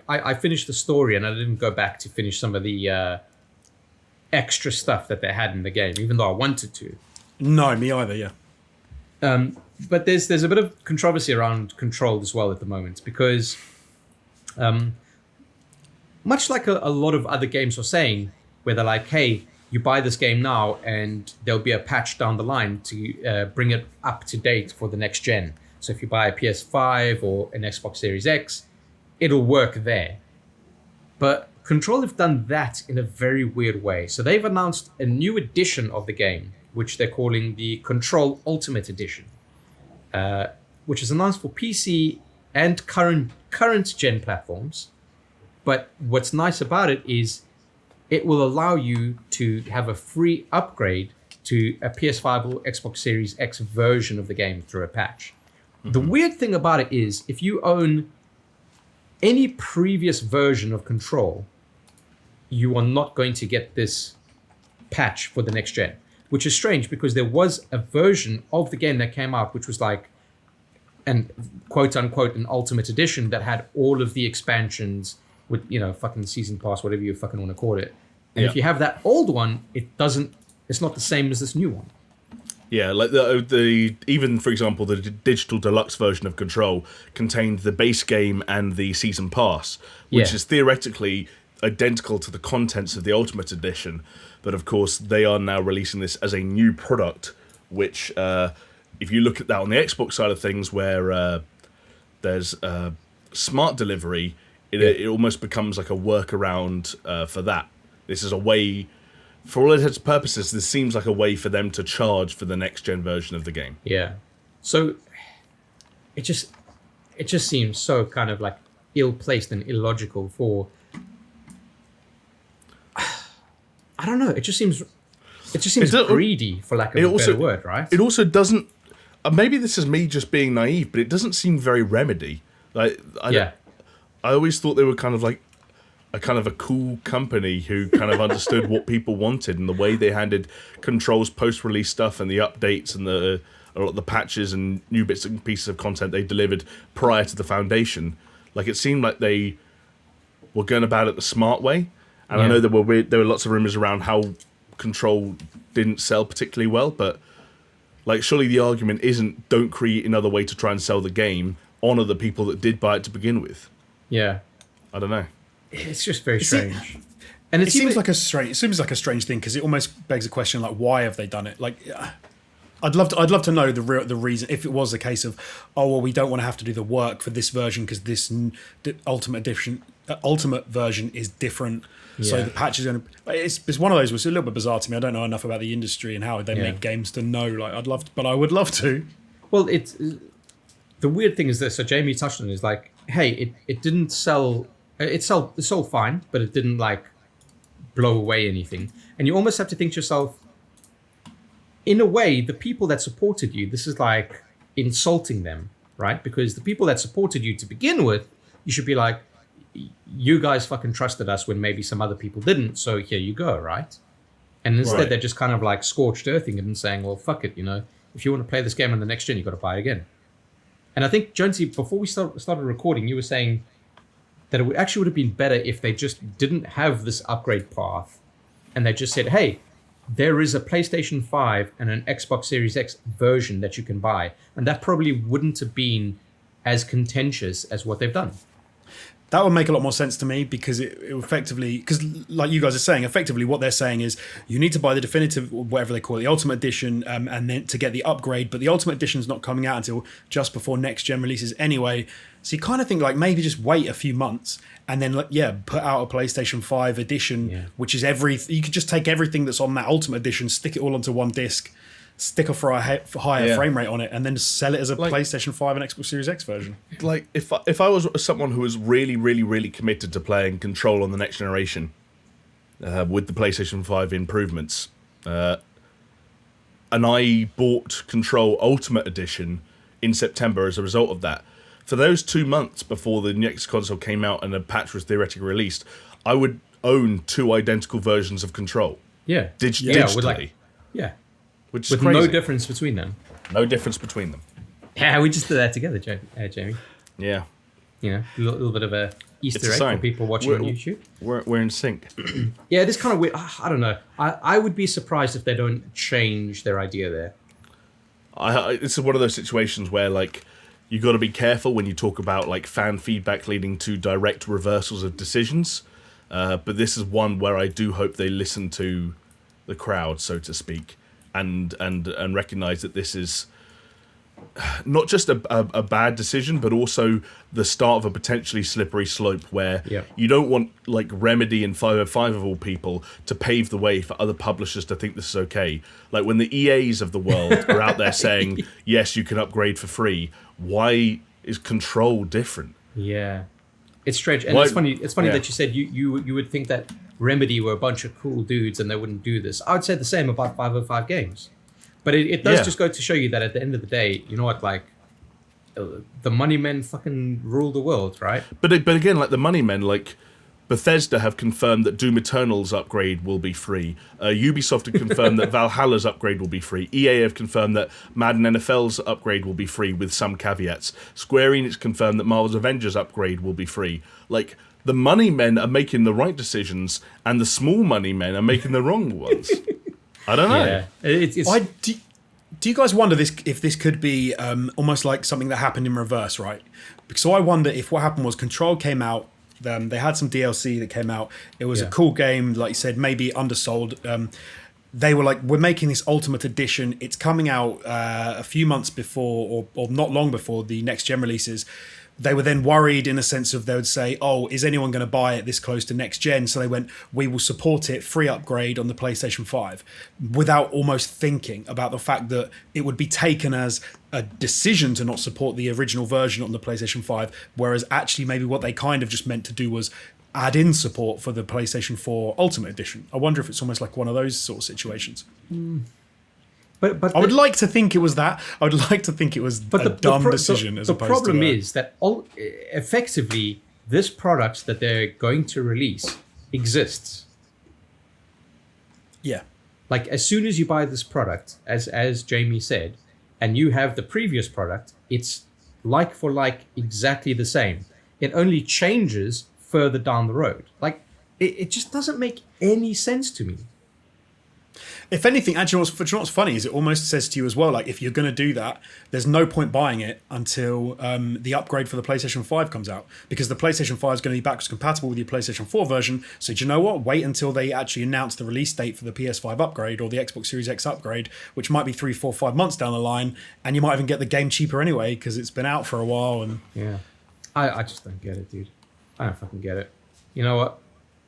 Speaker 1: I finished the story and I didn't go back to finish some of the extra stuff that they had in the game, even though I wanted to.
Speaker 2: No, me either. Yeah.
Speaker 1: But there's a bit of controversy around Control as well at the moment, because much like a lot of other games are saying, where they're like, hey, you buy this game now and there'll be a patch down the line to bring it up to date for the next gen. So if you buy a PS5 or an Xbox Series X, it'll work there. But Control have done that in a very weird way. So they've announced a new edition of the game, which they're calling the Control Ultimate Edition, which is announced for PC and current gen platforms. But what's nice about it is it will allow you to have a free upgrade to a PS5 or Xbox Series X version of the game through a patch. Mm-hmm. The weird thing about it is if you own any previous version of Control, you are not going to get this patch for the next gen, which is strange because there was a version of the game that came out which was like an quote unquote an ultimate edition that had all of the expansions with, you know, fucking season pass, whatever you fucking want to call it. And if you have that old one, it's not the same as this new one.
Speaker 3: Yeah, like the even, for example, the digital deluxe version of Control contained the base game and the season pass, which is theoretically identical to the contents of the Ultimate Edition. But of course, they are now releasing this as a new product, which, if you look at that on the Xbox side of things, where there's smart delivery, it almost becomes like a workaround for that. This is a way, for all intents and purposes, this seems like a way for them to charge for the next gen version of the game.
Speaker 1: Yeah. So it just seems so kind of like ill-placed and illogical for, I don't know, it just seems greedy, for lack of a better word, right?
Speaker 3: It also doesn't, maybe this is me just being naive, but it doesn't seem very Remedy. Like I always thought they were kind of like a cool company who kind of understood what people wanted, and the way they handled Control's post-release stuff and the updates and a lot of the patches and new bits and pieces of content they delivered prior to the Foundation. Like, it seemed like they were going about it the smart way. And I know there were lots of rumors around how Control didn't sell particularly well, but like, surely the argument isn't don't create another way to try and sell the game, honor the people that did buy it to begin with.
Speaker 1: Yeah.
Speaker 3: I don't know.
Speaker 1: It's just very strange. And
Speaker 2: it seems like a strange thing, because it almost begs a question, like, why have they done it? Like, I'd love to know the reason. If it was a case of, oh well, we don't want to have to do the work for this version because this ultimate version is different. So the patch is going to. It's one of those. It's a little bit bizarre to me. I don't know enough about the industry and how they make games to know. Like, but I would love to.
Speaker 1: Well, it's the weird thing is this. So Jamie touched on it, is like, hey, it didn't sell. It sold fine, but it didn't like blow away anything. And you almost have to think to yourself, in a way, the people that supported you, this is like insulting them, right? Because the people that supported you to begin with, you should be like, you guys fucking trusted us when maybe some other people didn't, so here you go, right? And instead they're just kind of like scorched earthing it and saying, well, fuck it, you know, if you want to play this game on the next gen, you got to buy it again. And I think, Jonesy, before we started recording, you were saying that it actually would have been better if they just didn't have this upgrade path and they just said, hey, there is a PlayStation 5 and an Xbox Series X version that you can buy. And that probably wouldn't have been as contentious as what they've done.
Speaker 2: That would make a lot more sense to me, because it effectively, because like you guys are saying, effectively what they're saying is you need to buy the definitive, whatever they call it, the Ultimate Edition, and then to get the upgrade. But the Ultimate Edition is not coming out until just before next gen releases anyway. So you kind of think like maybe just wait a few months and then put out a PlayStation 5 edition, which is you could just take everything that's on that Ultimate Edition, stick it all onto one disc, stick a higher frame rate on it, and then sell it as a PlayStation 5 and Xbox Series X version.
Speaker 3: Like, if I was someone who was really, really, really committed to playing Control on the next generation, with the PlayStation 5 improvements, and I bought Control Ultimate Edition in September as a result of that, for those 2 months before the next console came out and a patch was theoretically released, I would own 2 identical versions of Control.
Speaker 1: Yeah.
Speaker 3: Digitally. Which is
Speaker 1: with
Speaker 3: crazy.
Speaker 1: No difference between them.
Speaker 3: No difference between them.
Speaker 1: Yeah, we just did that together, Jamie.
Speaker 3: Yeah.
Speaker 1: You know, a little bit of a Easter egg for people watching on YouTube.
Speaker 3: We're in sync.
Speaker 1: Yeah, it is kind of weird. I don't know. I would be surprised if they don't change their idea there.
Speaker 3: It's one of those situations where, like, you got to be careful when you talk about, like, fan feedback leading to direct reversals of decisions. But this is one where I do hope they listen to the crowd, so to speak, and recognize that this is not just a bad decision, but also the start of a potentially slippery slope where you don't want, like, Remedy and 505 of all people to pave the way for other publishers to think this is okay. Like, when the EAs of the world are out there saying, yes, you can upgrade for free, why is Control different?
Speaker 1: Yeah. It's strange. And it's funny that you said you would think that Remedy were a bunch of cool dudes and they wouldn't do this. I would say the same about 505 games. But it does just go to show you that at the end of the day, you know what, like, the money men fucking rule the world, right?
Speaker 3: But again, like, the money men, like, Bethesda have confirmed that Doom Eternal's upgrade will be free. Ubisoft have confirmed that Valhalla's upgrade will be free. EA have confirmed that Madden NFL's upgrade will be free with some caveats. Square Enix confirmed that Marvel's Avengers upgrade will be free. Like, the money men are making the right decisions, and the small money men are making the wrong ones. I don't know.
Speaker 1: Yeah.
Speaker 2: Do you guys wonder if this could be almost like something that happened in reverse, right? So I wonder if what happened was Control came out, they had some DLC that came out. It was a cool game, like you said, maybe undersold. They were like, we're making this Ultimate Edition. It's coming out a few months before, or not long before the next gen releases. They were then worried in a sense of they would say, oh, is anyone going to buy it this close to next gen? So they went, we will support it, free upgrade on the PlayStation 5, without almost thinking about the fact that it would be taken as a decision to not support the original version on the PlayStation 5, whereas actually maybe what they kind of just meant to do was add in support for the PlayStation 4 Ultimate Edition. I wonder if it's almost like one of those sort of situations.
Speaker 1: But
Speaker 2: I would like to think it was that. I would like to think it was a dumb decision as opposed to...
Speaker 1: The problem is that effectively this product that they're going to release exists.
Speaker 2: Yeah.
Speaker 1: Like, as soon as you buy this product, as Jamie said, and you have the previous product, it's like for like exactly the same. It only changes further down the road. Like, it just doesn't make any sense to me.
Speaker 2: If anything, actually, what's funny is it almost says to you as well, like, if you're going to do that, there's no point buying it until the upgrade for the PlayStation 5 comes out, because the PlayStation 5 is going to be backwards compatible with your PlayStation 4 version. So do you know what? Wait until they actually announce the release date for the PS5 upgrade or the Xbox Series X upgrade, which might be 3, 4, 5 months down the line, and you might even get the game cheaper anyway because it's been out for a while. And
Speaker 1: yeah, I just don't get it, dude. I don't fucking get it. You know what?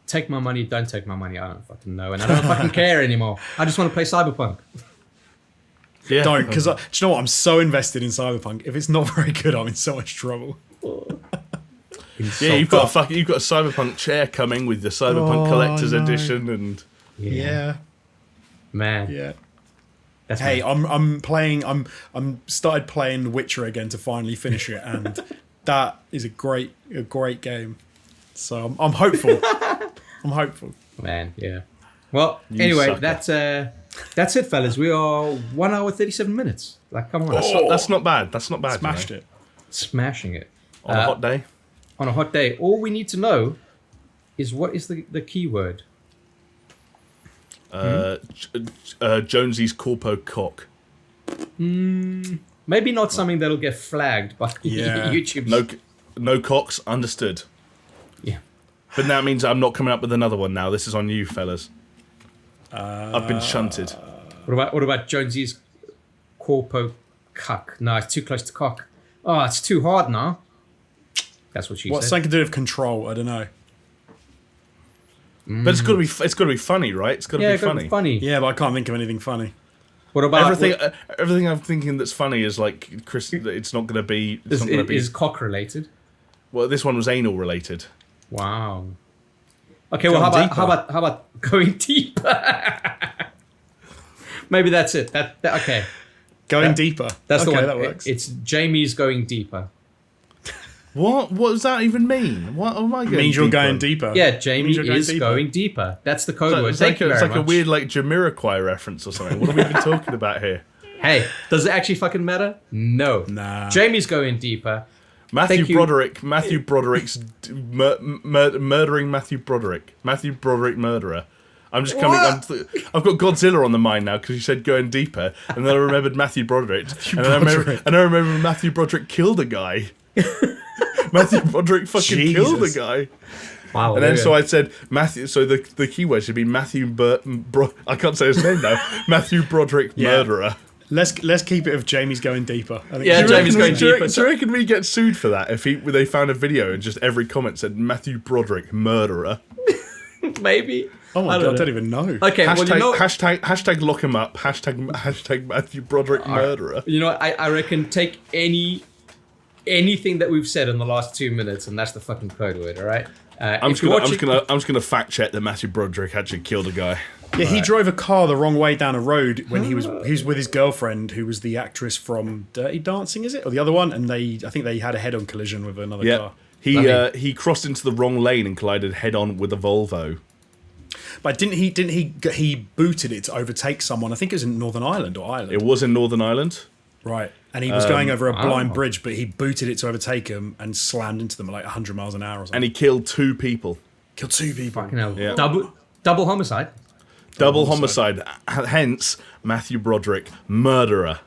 Speaker 1: Take my money, don't take my money. I don't fucking know, and I don't fucking care anymore. I just want to play Cyberpunk.
Speaker 3: Yeah.
Speaker 2: Don't, because do you know what? I'm so invested in Cyberpunk. If it's not very good, I'm in so much trouble.
Speaker 3: Yeah, you've got a Cyberpunk chair coming with the Cyberpunk Collector's Edition, and
Speaker 2: yeah.
Speaker 1: Man.
Speaker 2: Yeah.
Speaker 1: That's
Speaker 2: hey, I'm started playing Witcher again to finally finish it, and that is a great game. So I'm hopeful. I'm hopeful.
Speaker 1: Man, yeah. Well, anyway, that's it, fellas. We are 1 hour 37 minutes. Like, come on.
Speaker 3: That's not bad. That's not bad.
Speaker 2: Smashed it.
Speaker 1: Smashing it.
Speaker 3: On a hot day.
Speaker 1: On a hot day. All we need to know is what is the keyword.
Speaker 3: Jonesy's corpo cock.
Speaker 1: Maybe not something that'll get flagged by YouTube.
Speaker 3: No cocks, understood.
Speaker 1: Yeah.
Speaker 3: But that means I'm not coming up with another one now. This is on you, fellas. I've been shunted.
Speaker 1: What about Jonesy's corpo cuck? No, it's too close to cock. Oh, it's too hard now. That's what she said.
Speaker 2: What's something to do with Control? I don't know.
Speaker 3: But it's got to be funny, right? It's got to be funny.
Speaker 2: Yeah, but I can't think of anything funny.
Speaker 1: What about
Speaker 3: everything I'm thinking that's funny is like Chris. It's not going to be.
Speaker 1: Is cock related?
Speaker 3: Well, this one was anal related.
Speaker 1: Wow. Okay. Well, how about going deeper? Maybe that's it. Okay.
Speaker 2: Going deeper.
Speaker 1: That's the one.
Speaker 2: That works.
Speaker 1: It's Jamie's going deeper.
Speaker 3: What does that even mean? What am I going?
Speaker 2: Means you're going deeper.
Speaker 1: Yeah, Jamie is going deeper. That's the code word.
Speaker 3: It's like a weird like Jamiroquai reference or something. What are we even talking about here?
Speaker 1: Hey, does it actually fucking matter? No.
Speaker 2: Nah.
Speaker 1: Jamie's going deeper. Thank you.
Speaker 3: Matthew Broderick's murdering Matthew Broderick. Matthew Broderick murderer. I'm just coming. I've got Godzilla on the mind now because you said going deeper, and then I remembered Matthew Broderick, and I remember Matthew Broderick killed a guy. Matthew Broderick fucking killed a guy.
Speaker 1: Wow.
Speaker 3: And then so I said Matthew. So the keyword should be Matthew. I can't say his name now. Matthew Broderick murderer.
Speaker 2: Let's keep it if Jamie's going deeper. I think
Speaker 1: Jamie's going deeper.
Speaker 3: Do you reckon we get sued for that if they found a video and just every comment said Matthew Broderick murderer?
Speaker 1: Maybe.
Speaker 2: Oh my god, I don't even know.
Speaker 1: Okay,
Speaker 3: hashtag lock him up. Hashtag Matthew Broderick murderer.
Speaker 1: You know, I reckon take anything that we've said in the last 2 minutes, and that's the fucking code word. All right.
Speaker 3: I'm just gonna fact check that Matthew Broderick actually killed a guy.
Speaker 2: Yeah, he drove a car the wrong way down a road when he was with his girlfriend, who was the actress from Dirty Dancing, is it, or the other one? And I think they had a head-on collision with another car.
Speaker 3: He crossed into the wrong lane and collided head-on with a Volvo.
Speaker 2: But he booted it to overtake someone? I think it was in Northern Ireland or Ireland.
Speaker 3: It was in Northern Ireland.
Speaker 2: Right. And he was going over a blind bridge, but he booted it to overtake him and slammed into them at like 100 miles an hour or something.
Speaker 3: And he killed 2 people.
Speaker 2: Killed 2 people.
Speaker 1: Fucking hell.
Speaker 3: Yeah.
Speaker 1: Double homicide.
Speaker 3: Double homicide. Hence, Matthew Broderick, murderer.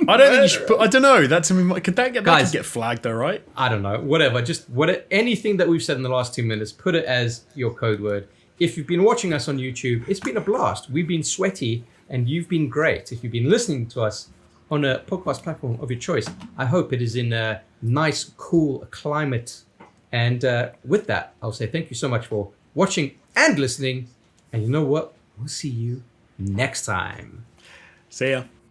Speaker 2: I don't think you should put, I don't know. That to me, could that get flagged though, right?
Speaker 1: I don't know. Whatever. Just anything that we've said in the last 2 minutes, put it as your code word. If you've been watching us on YouTube, it's been a blast. We've been sweaty and you've been great. If you've been listening to us on a podcast platform of your choice, I hope it is in a nice, cool climate. And with that, I'll say thank you so much for watching and listening. And you know what? We'll see you next time.
Speaker 2: See ya.